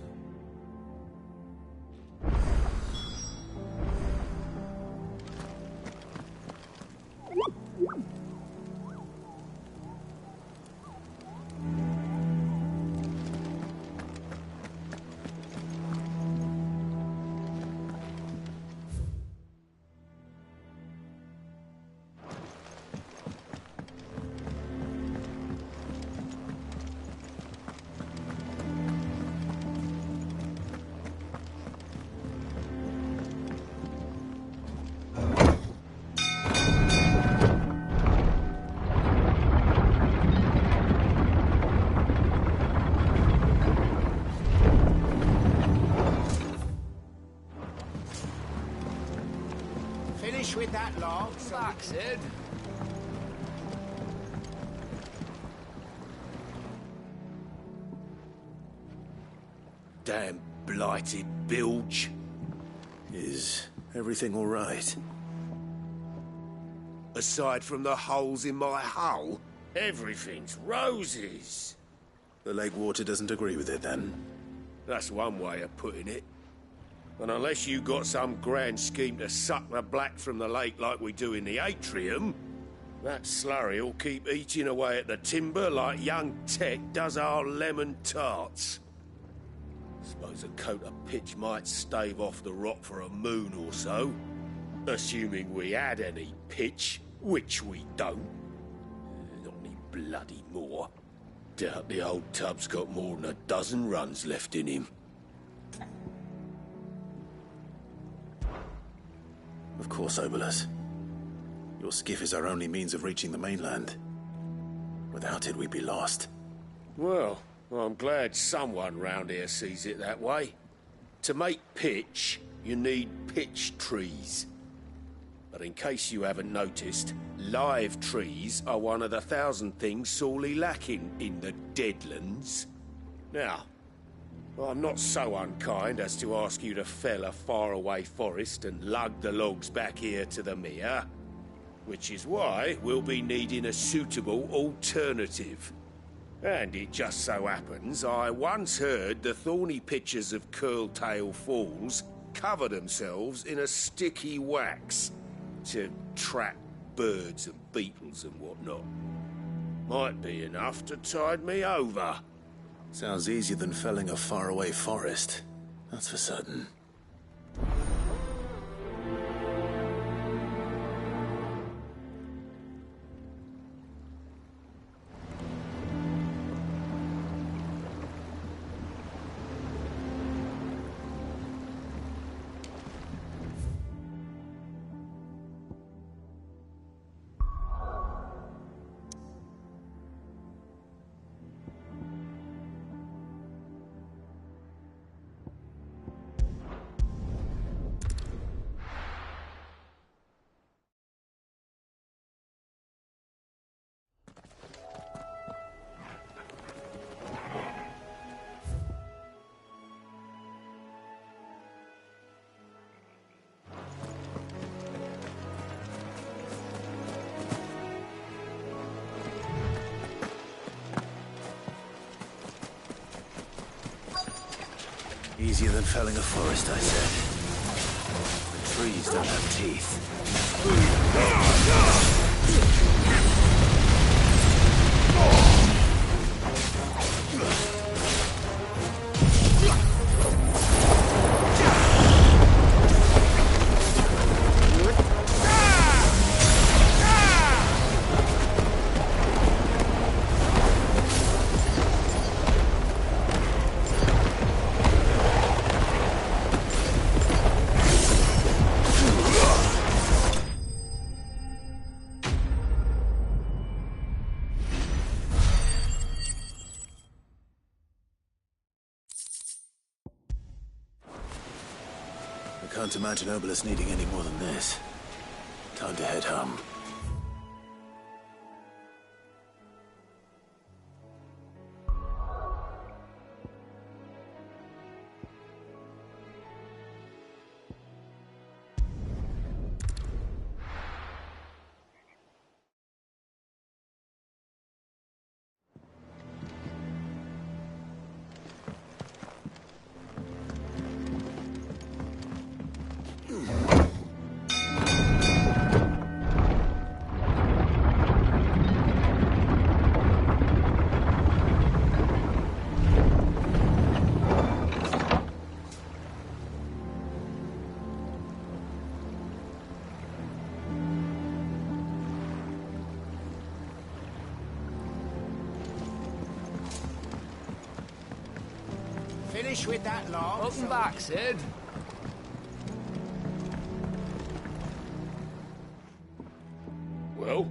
Finish with that log.
That's it.
Damn blighted bilge.
Is everything all right?
Aside from the holes in my hull, everything's roses.
The lake water doesn't agree with it, then?
That's one way of putting it. And unless you got some grand scheme to suck the black from the lake like we do in the atrium, that slurry'll keep eating away at the timber like young Tech does our lemon tarts. Suppose a coat of pitch might stave off the rock for a moon or so. Assuming we had any pitch, which we don't. Not any bloody more. Doubt the old tub's got more than a dozen runs left in him.
Of course, Obolus. Your skiff is our only means of reaching the mainland. Without it, we'd be lost.
Well, I'm glad someone round here sees it that way. To make pitch, you need pitch trees. But in case you haven't noticed, live trees are one of the 1,000 things sorely lacking in the Deadlands. Now, I'm not so unkind as to ask you to fell a faraway forest and lug the logs back here to the mere, which is why we'll be needing a suitable alternative. And it just so happens I once heard the thorny pitchers of Curltail Falls cover themselves in a sticky wax to trap birds and beetles and whatnot. Might be enough to tide me over.
Sounds easier than felling a faraway forest. That's for certain. Easier than felling a forest, I said. The trees don't have teeth. I can't imagine Obolus needing any more than this. Time to head home.
Finish with that lot.
Welcome back, Sid.
Well,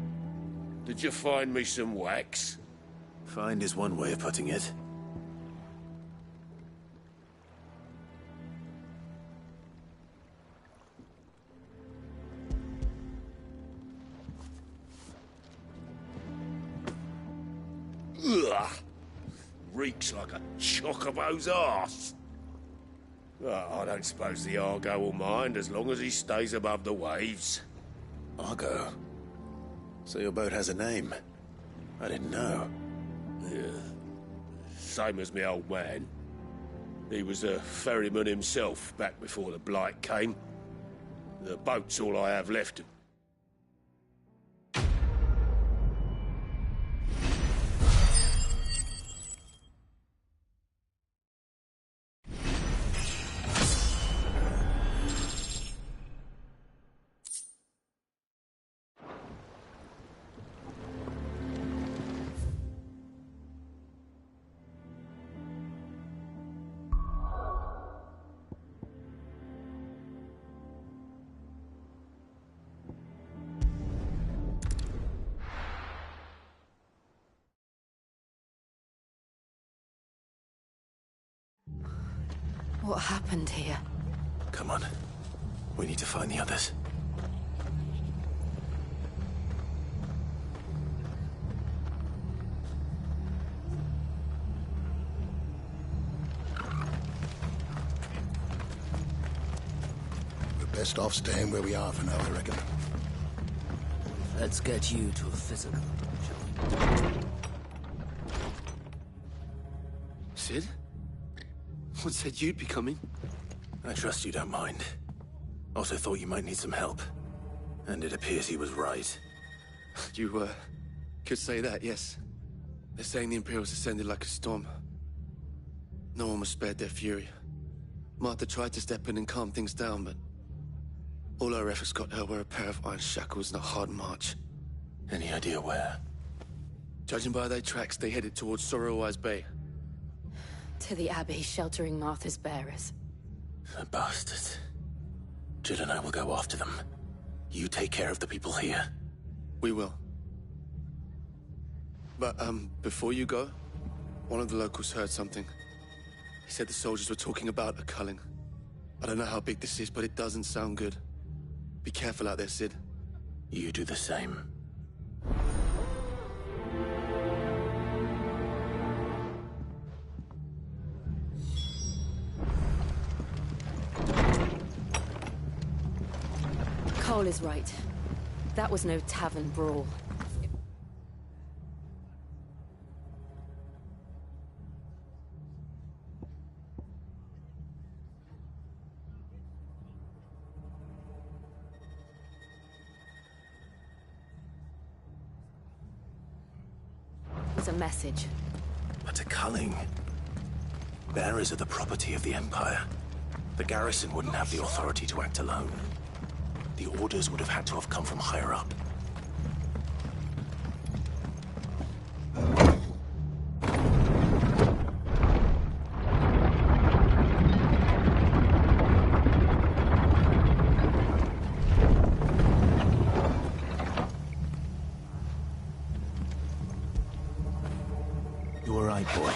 did you find me some wax?
Find is one way of putting it.
Ugh! Reeks like a chocobo's arse. Oh, I don't suppose the Argo will mind as long as he stays above the waves.
Argo? So your boat has a name? I didn't know.
Yeah. Same as me old man. He was a ferryman himself back before the Blight came. The boat's all I have left him.
What happened here?
Come on. We need to find the others.
We're best off staying where we are for now, I reckon.
Let's get you to a physical, shall we?
Sid? What said you'd be coming?
I trust you don't mind. Also thought you might need some help. And it appears he was right.
You, could say that, yes. They're saying the Imperials ascended like a storm. No one was spared their fury. Martha tried to step in and calm things down, but all our efforts got her were a pair of iron shackles and a hard march.
Any idea where?
Judging by their tracks, they headed towards Sorrowwise Bay.
To the Abbey, sheltering Martha's bearers.
The bastards. Jill and I will go after them. You take care of the people here.
We will. But, before you go, one of the locals heard something. He said the soldiers were talking about a culling. I don't know how big this is, but it doesn't sound good. Be careful out there, Sid.
You do the same.
Cole is right. That was no tavern brawl. a message.
But a culling. Bearers are the property of the Empire. The garrison wouldn't have the authority to act alone. The orders would have had to have come from higher up. You all right, boy?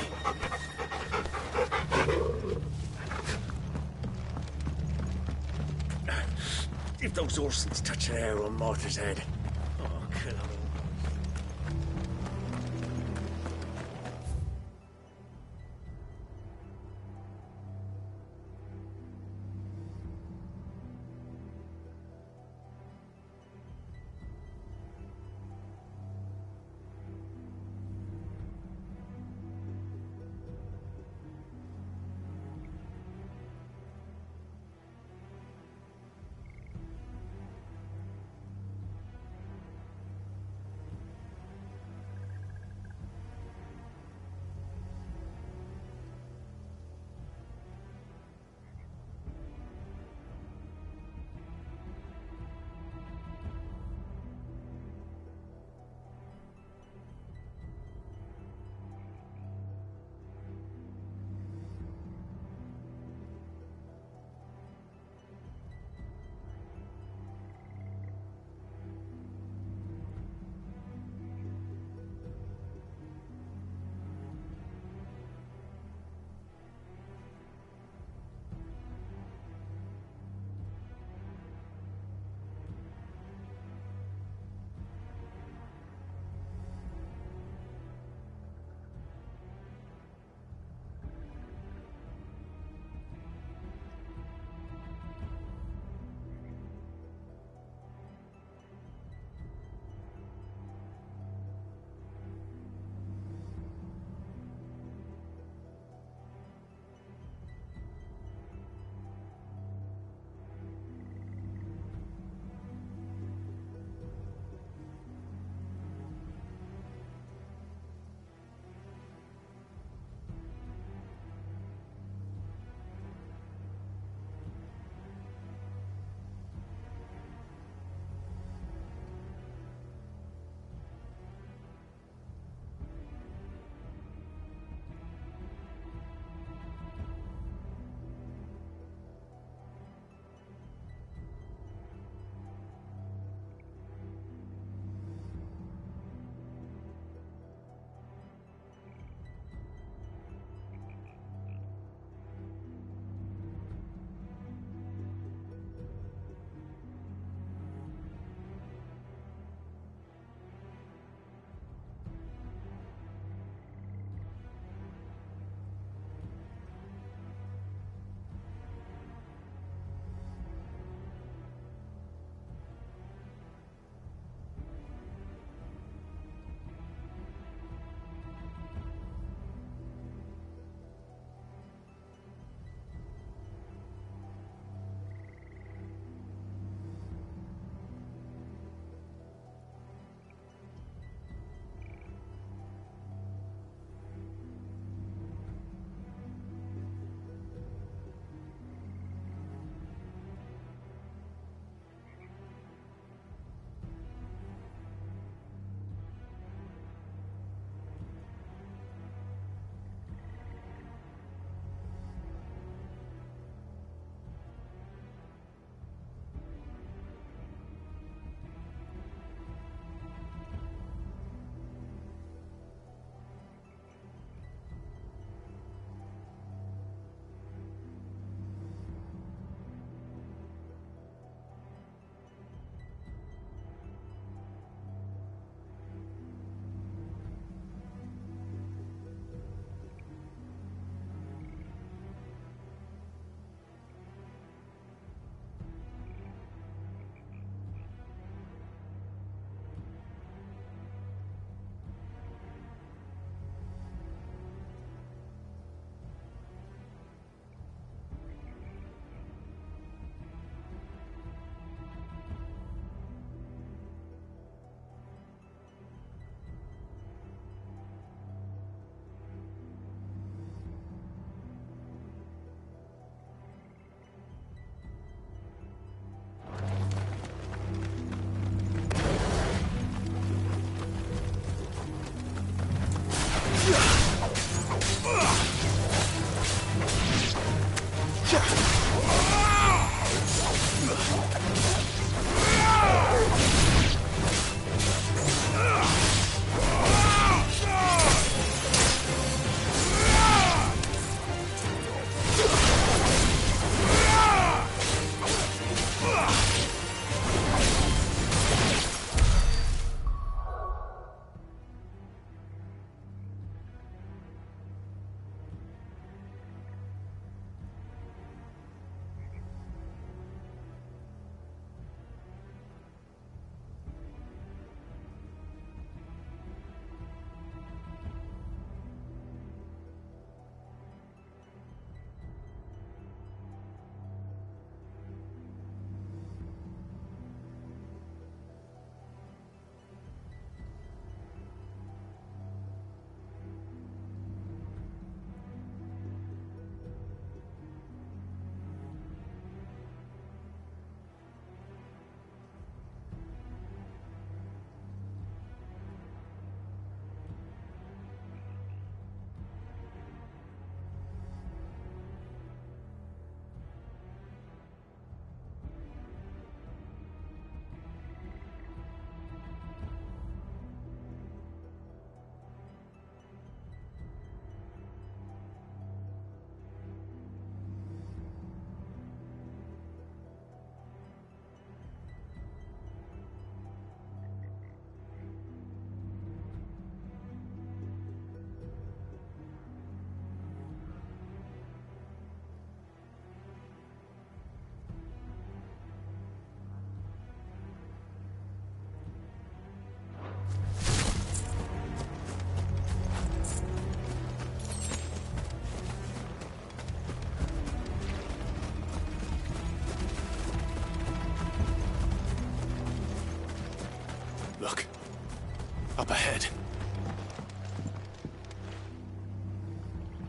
If those Orsons touch an hair on Martha's head, oh, kill them all.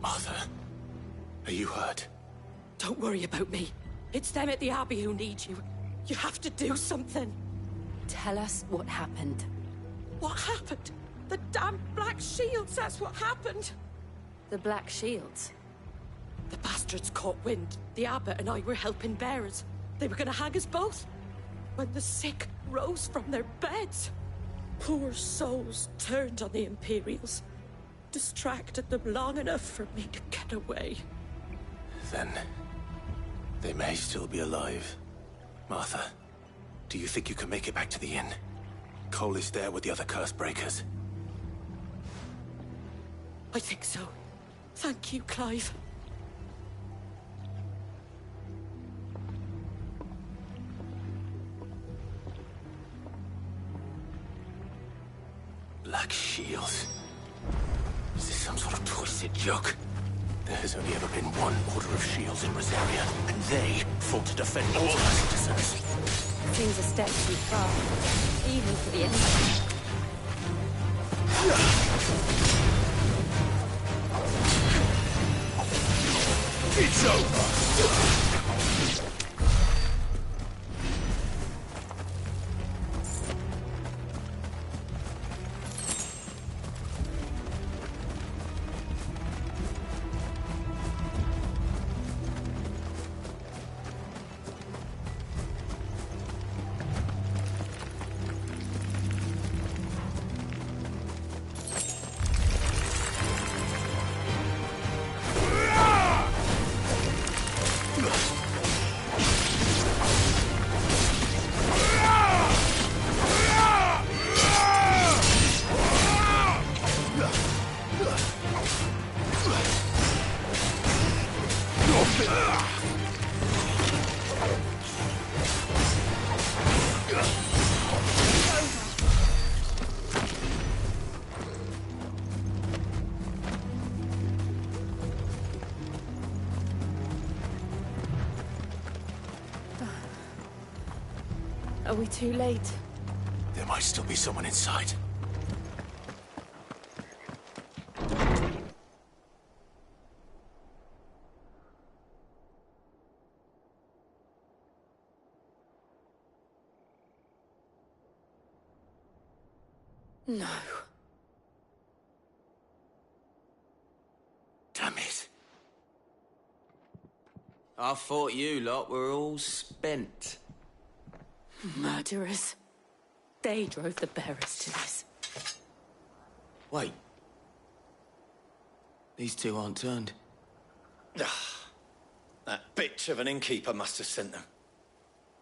Martha, are you hurt?
Don't worry about me. It's them at the Abbey who need you. You have to do something.
Tell us what happened.
What happened? The damn Black Shields, that's what happened.
The Black Shields?
The bastards caught wind. The abbot and I were helping bearers. They were gonna hang us both. When the sick rose from their beds, poor souls turned on the Imperials. Distracted them long enough for me to get away.
Then they may still be alive. Martha, do you think you can make it back to the inn? Cole is there with the other curse breakers.
I think so. Thank you, Clive.
Black Shields. Is this some sort of twisted joke? There has only ever been one Order of Shields in Rosaria, and they fought to defend all our citizens.
Seems a step too far, even for the enemy.
It's over!
Are we too late?
There might still be someone inside.
No.
Damn it.
I thought you lot were all spent.
Murderers. They drove the bearers to this.
Wait. These two aren't turned.
That bitch of an innkeeper must have sent them.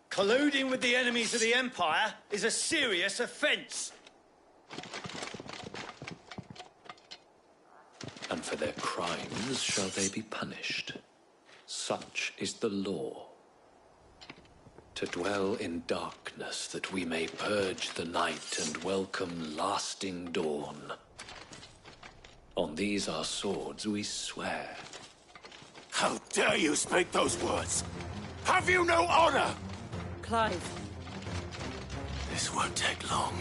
Colluding with the enemies of the Empire is a serious offence.
And for their crimes shall they be punished. Such is the law. To dwell in darkness, that we may purge the night and welcome lasting dawn. On these our swords we swear.
How dare you speak those words? Have you no honor?
Clive.
This won't take long.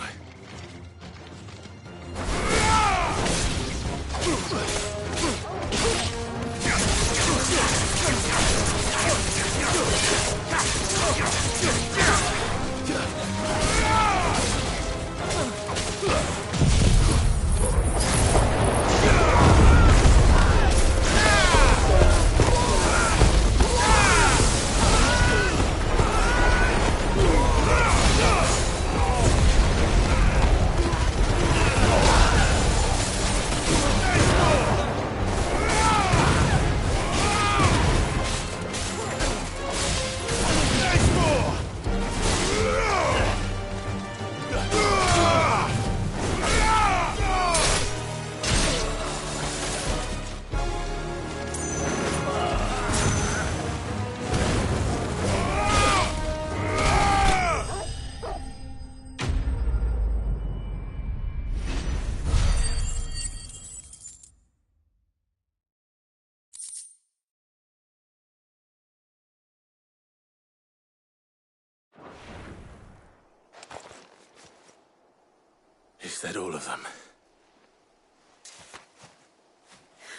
Is that all of them?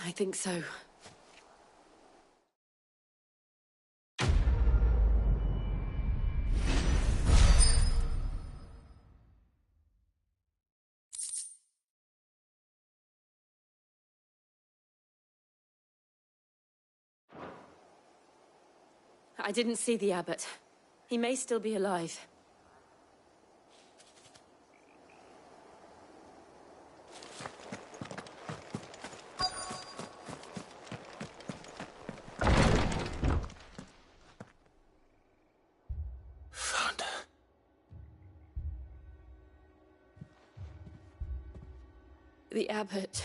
I think so.
I didn't see the abbot. He may still be alive.
Found her.
The abbot.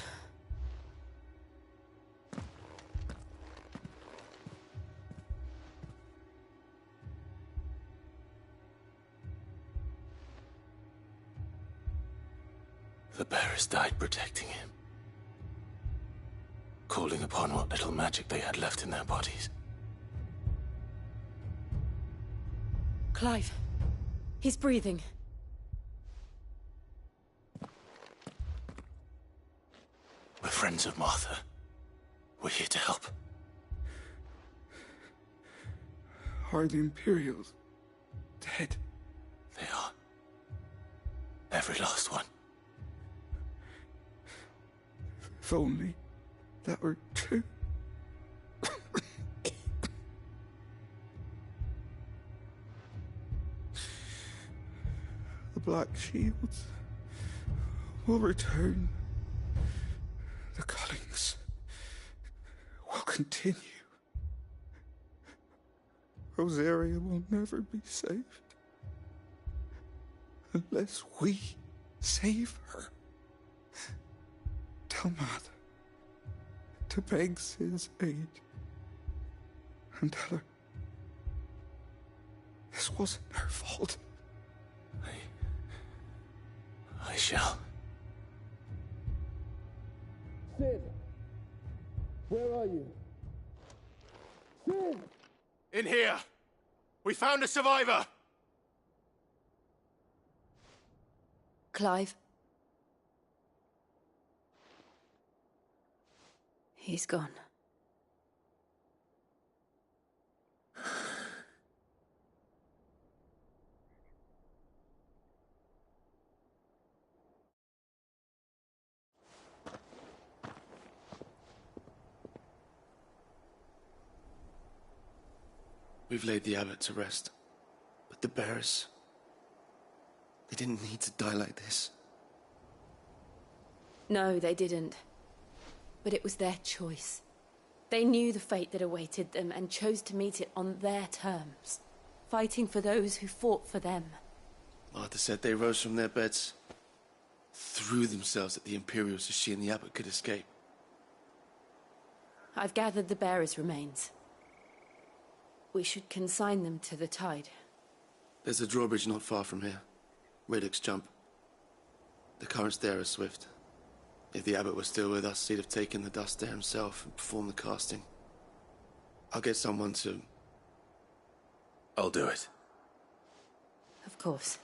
The bearers died protecting him. Calling upon what little magic they had left in their bodies.
Clive. He's breathing.
We're friends of Martha. We're here to help.
Are the Imperials dead?
They are. Every last one.
If only that were true. The Black Shields will return. The cullings will continue. Rosaria will never be saved unless we save her. Tell Mother to beg Sid's aid and tell her this wasn't her fault.
I shall.
Sid! Where are you? Sid!
In here! We found a survivor!
Clive. He's gone.
We've laid the abbot to rest. But the bearers... they didn't need to die like this.
No, they didn't. But it was their choice. They knew the fate that awaited them and chose to meet it on their terms, fighting for those who fought for them.
Martha said they rose from their beds, threw themselves at the Imperials so she and the abbot could escape.
I've gathered the bearers' remains. We should consign them to the tide.
There's a drawbridge not far from here. Radix Jump. The currents there are swift. If the abbot was still with us, he'd have taken the dust there himself and performed the casting. I'll get someone to...
I'll do it.
Of course.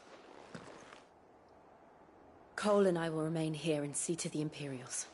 Cole and I will remain here and see to the Imperials.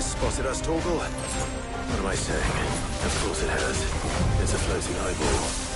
Spotted us, Torgal? What am I saying? Of course it has. It's a floating eyeball.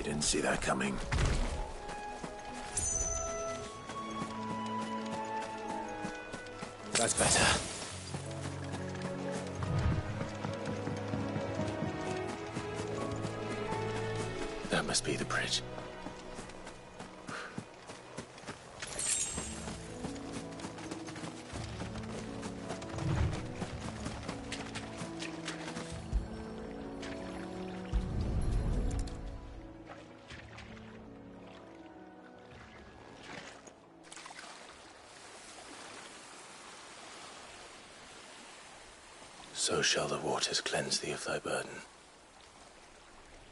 Didn't see that coming. That's better. That must be the bridge. So shall the waters cleanse thee of thy burden,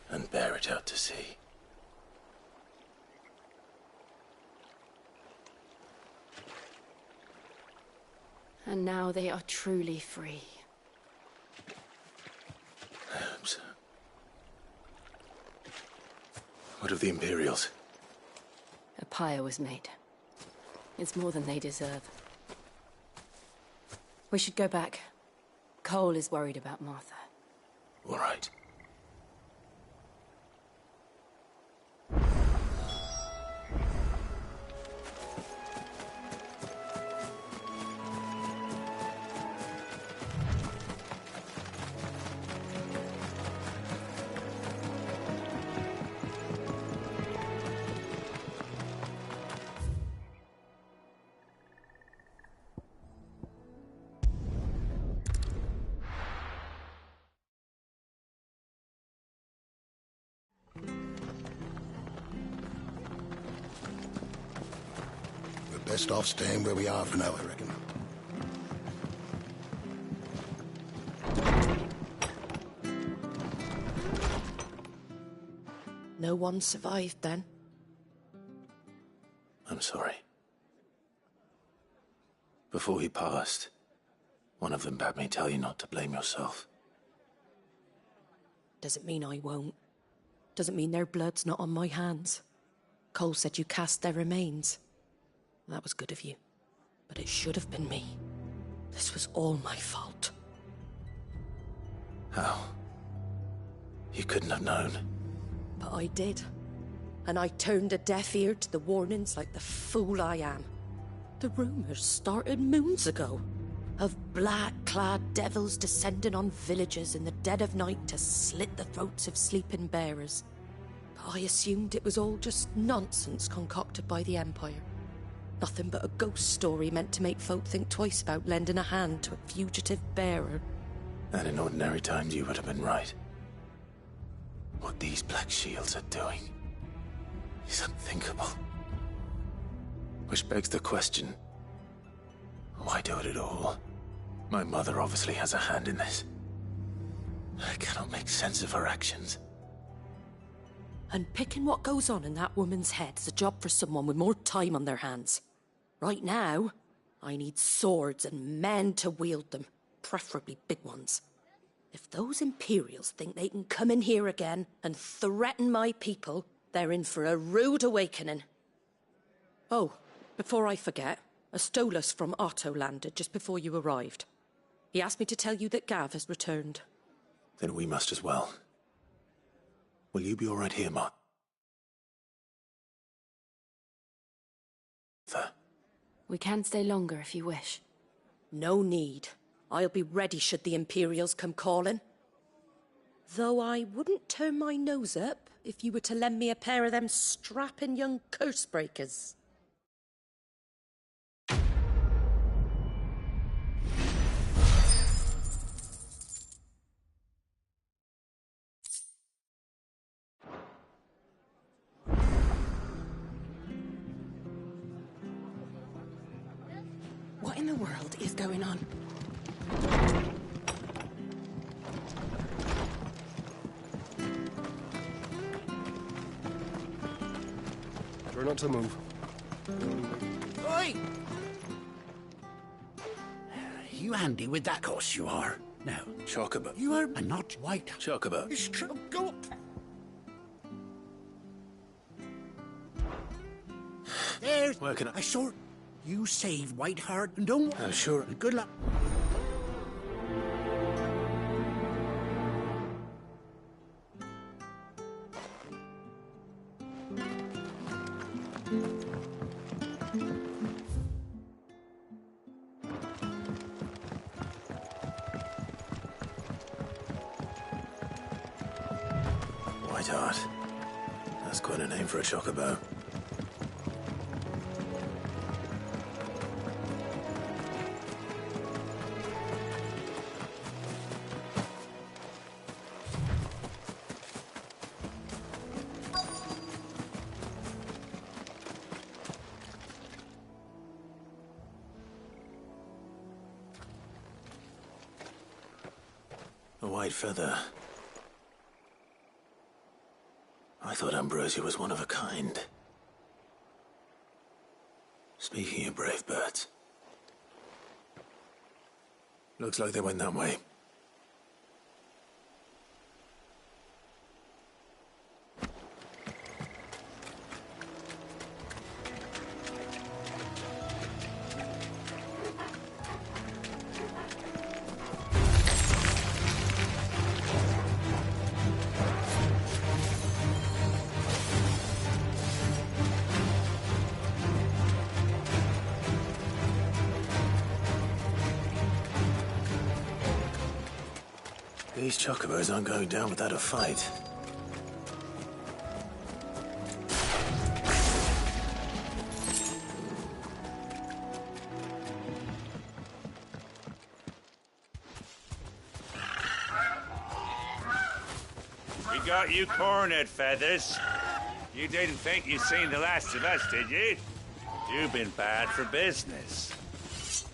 and bear it out to sea.
And now they are truly free.
I hope so. What of the Imperials?
A pyre was made. It's more than they deserve. We should go back. Cole is worried about Martha.
All right.
Best off staying where we are for now, I reckon.
No one survived then?
I'm sorry. Before he passed, one of them bade me tell you not to blame yourself.
Doesn't mean I won't. Doesn't mean their blood's not on my hands. Cole said you cast their remains. That was good of you. But it should have been me. This was all my fault.
How? You couldn't have known.
But I did. And I turned a deaf ear to the warnings like the fool I am. The rumours started moons ago. Of black-clad devils descending on villages in the dead of night to slit the throats of sleeping bearers. But I assumed it was all just nonsense concocted by the Empire. Nothing but a ghost story meant to make folk think twice about lending a hand to a fugitive bearer.
And in ordinary times you would have been right. What these Black Shields are doing is unthinkable. Which begs the question, why do it at all? My mother obviously has a hand in this. I cannot make sense of her actions.
Unpicking what goes on in that woman's head is a job for someone with more time on their hands. Right now, I need swords and men to wield them, preferably big ones. If those Imperials think they can come in here again and threaten my people, they're in for a rude awakening. Oh, before I forget, a Stolas from Otto landed just before you arrived. He asked me to tell you that Gav has returned.
Then we must as well. Will you be all right here, Martha?
We can stay longer if you wish.
No need. I'll be ready should the Imperials come calling. Though I wouldn't turn my nose up if you were to lend me a pair of them strapping young curse breakers.
What in the world is going on?
Try not to move.
Oi! You handy with that horse, you are. Now,
Chocobo.
You are not white.
Chocobo.
Go. There's
Where can
I sort. You save Whiteheart and don't.
Oh, sure.
Good luck.
Whiteheart. That's quite a name for a chocobo. A white feather. I thought Ambrosia was one of a kind. Speaking of brave birds. Looks like they went that way. These chocobos aren't going down without a fight.
We got you cornered, Feathers. You didn't think you'd seen the last of us, did you? You've been bad for business.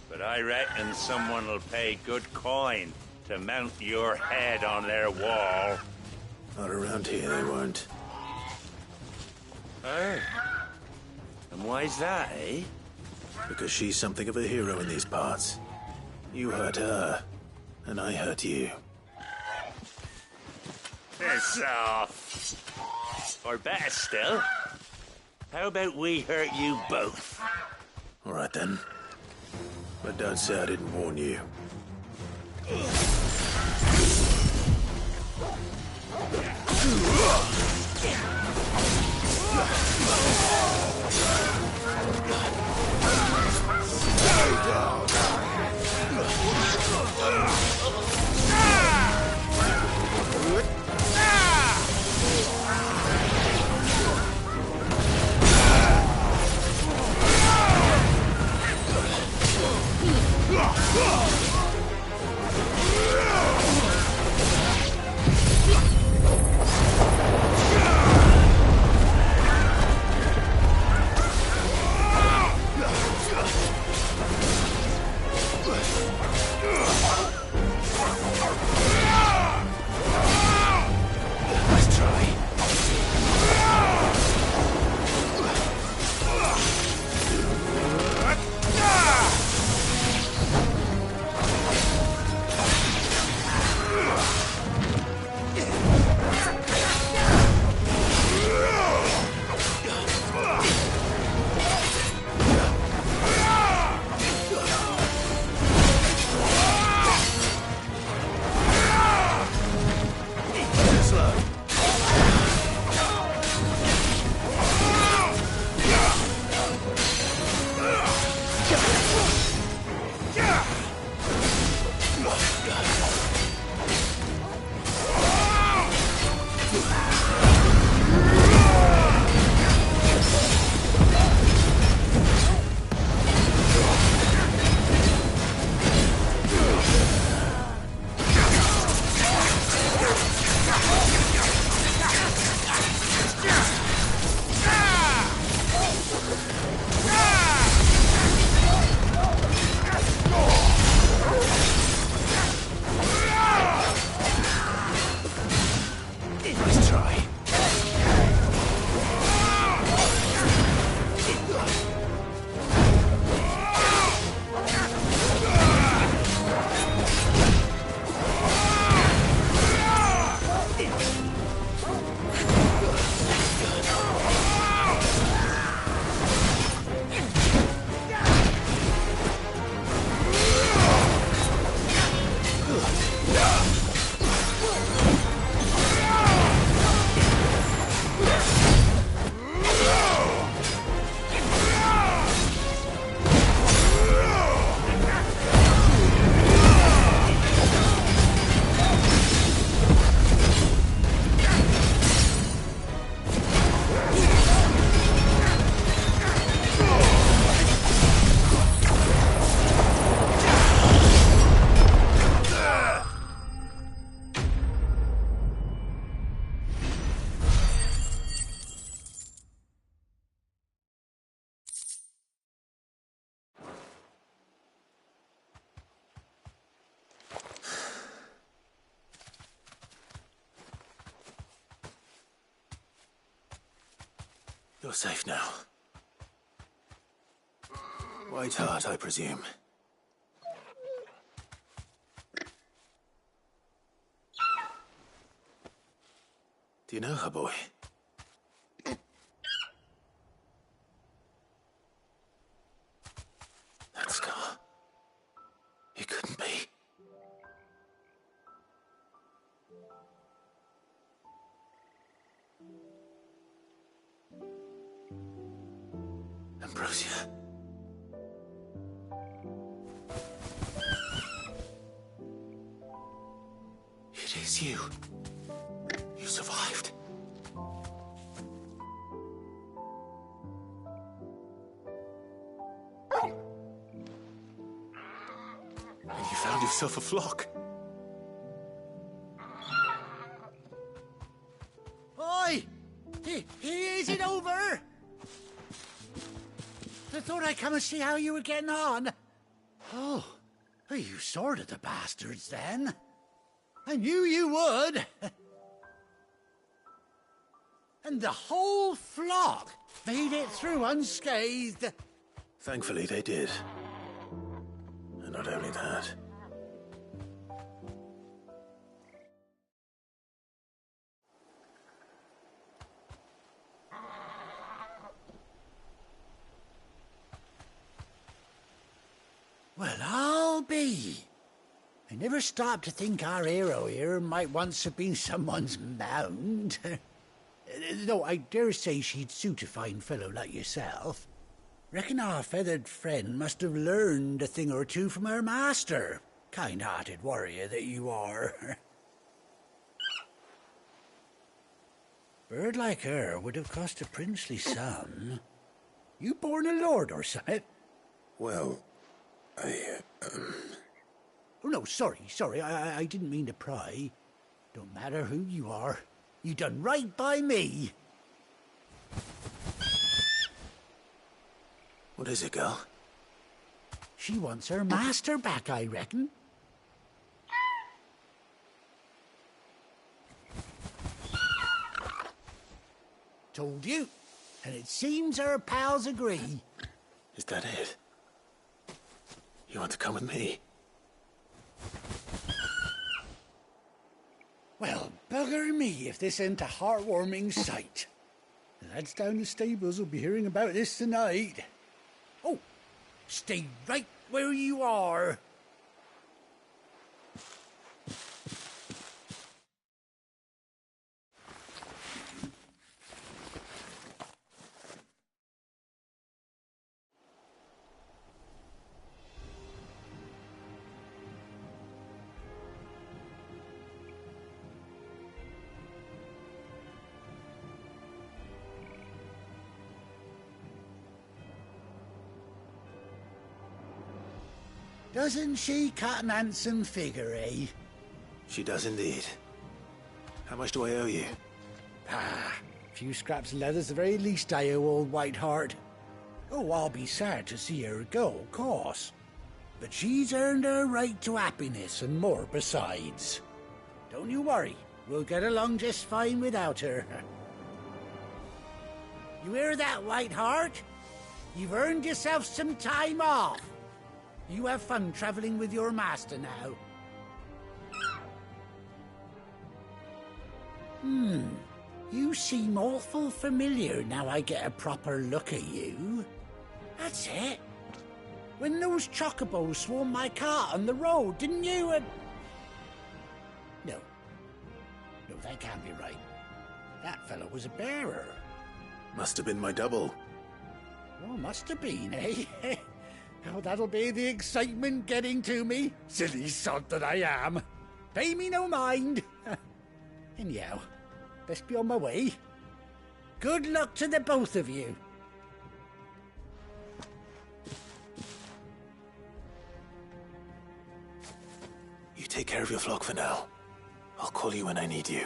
But I reckon someone will pay good coin to mount your head on their wall.
Not around here, they won't.
Oh. And why's that, eh?
Because she's something of a hero in these parts. You hurt her, and I hurt you.
Piss off. Or better still, how about we hurt you both?
All right, then. But don't say I didn't warn you. You're safe now. White Hart, I presume. Do you know her, boy? That scar. It couldn't be. Ambrosia. It is you. You survived. And you found yourself a flock.
Oi! Is it over? I thought I'd come and see how you were getting on. Oh, you sorted the bastards then. I knew you would. And the whole flock made it through unscathed.
Thankfully, they did. And not only that.
Well, I'll be. I never stopped to think our hero here might once have been someone's mount. Though I dare say she'd suit a fine fellow like yourself. Reckon our feathered friend must have learned a thing or two from her master. Kind-hearted warrior that you are. Bird like her would have cost a princely sum. You born a lord or something?
Well,
Oh, no, sorry, I didn't mean to pry. Don't matter who you are. You done right by me.
What is it, girl?
She wants her master back, I reckon. Told you. And it seems her pals agree.
Is that it? You want to come with me?
Well, bugger me if this ain't a heartwarming sight. The lads down the stables will be hearing about this tonight. Oh, stay right where you are. Doesn't she cut an handsome figure, eh?
She does indeed. How much do I owe you?
A few scraps of leather's the very least I owe old White Hart. Oh, I'll be sad to see her go, of course. But she's earned her right to happiness and more besides. Don't you worry, we'll get along just fine without her. You hear that, White Hart? You've earned yourself some time off. You have fun traveling with your master now. You seem awful familiar now I get a proper look at you. That's it. When those chocobos swarmed my cart on the road, didn't you? No. No, that can't be right. That fellow was a bearer.
Must have been my double.
Oh, must have been, eh? Oh, that'll be the excitement getting to me. Silly sod that I am. Pay me no mind. Anyhow, best be on my way. Good luck to the both of you.
You take care of your flock for now. I'll call you when I need you.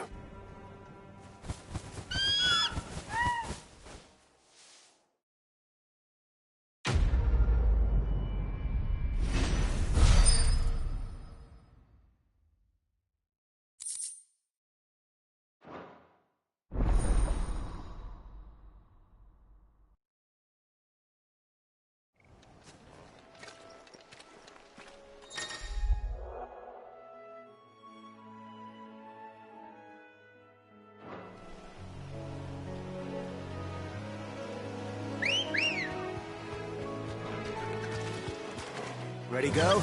Ready, go?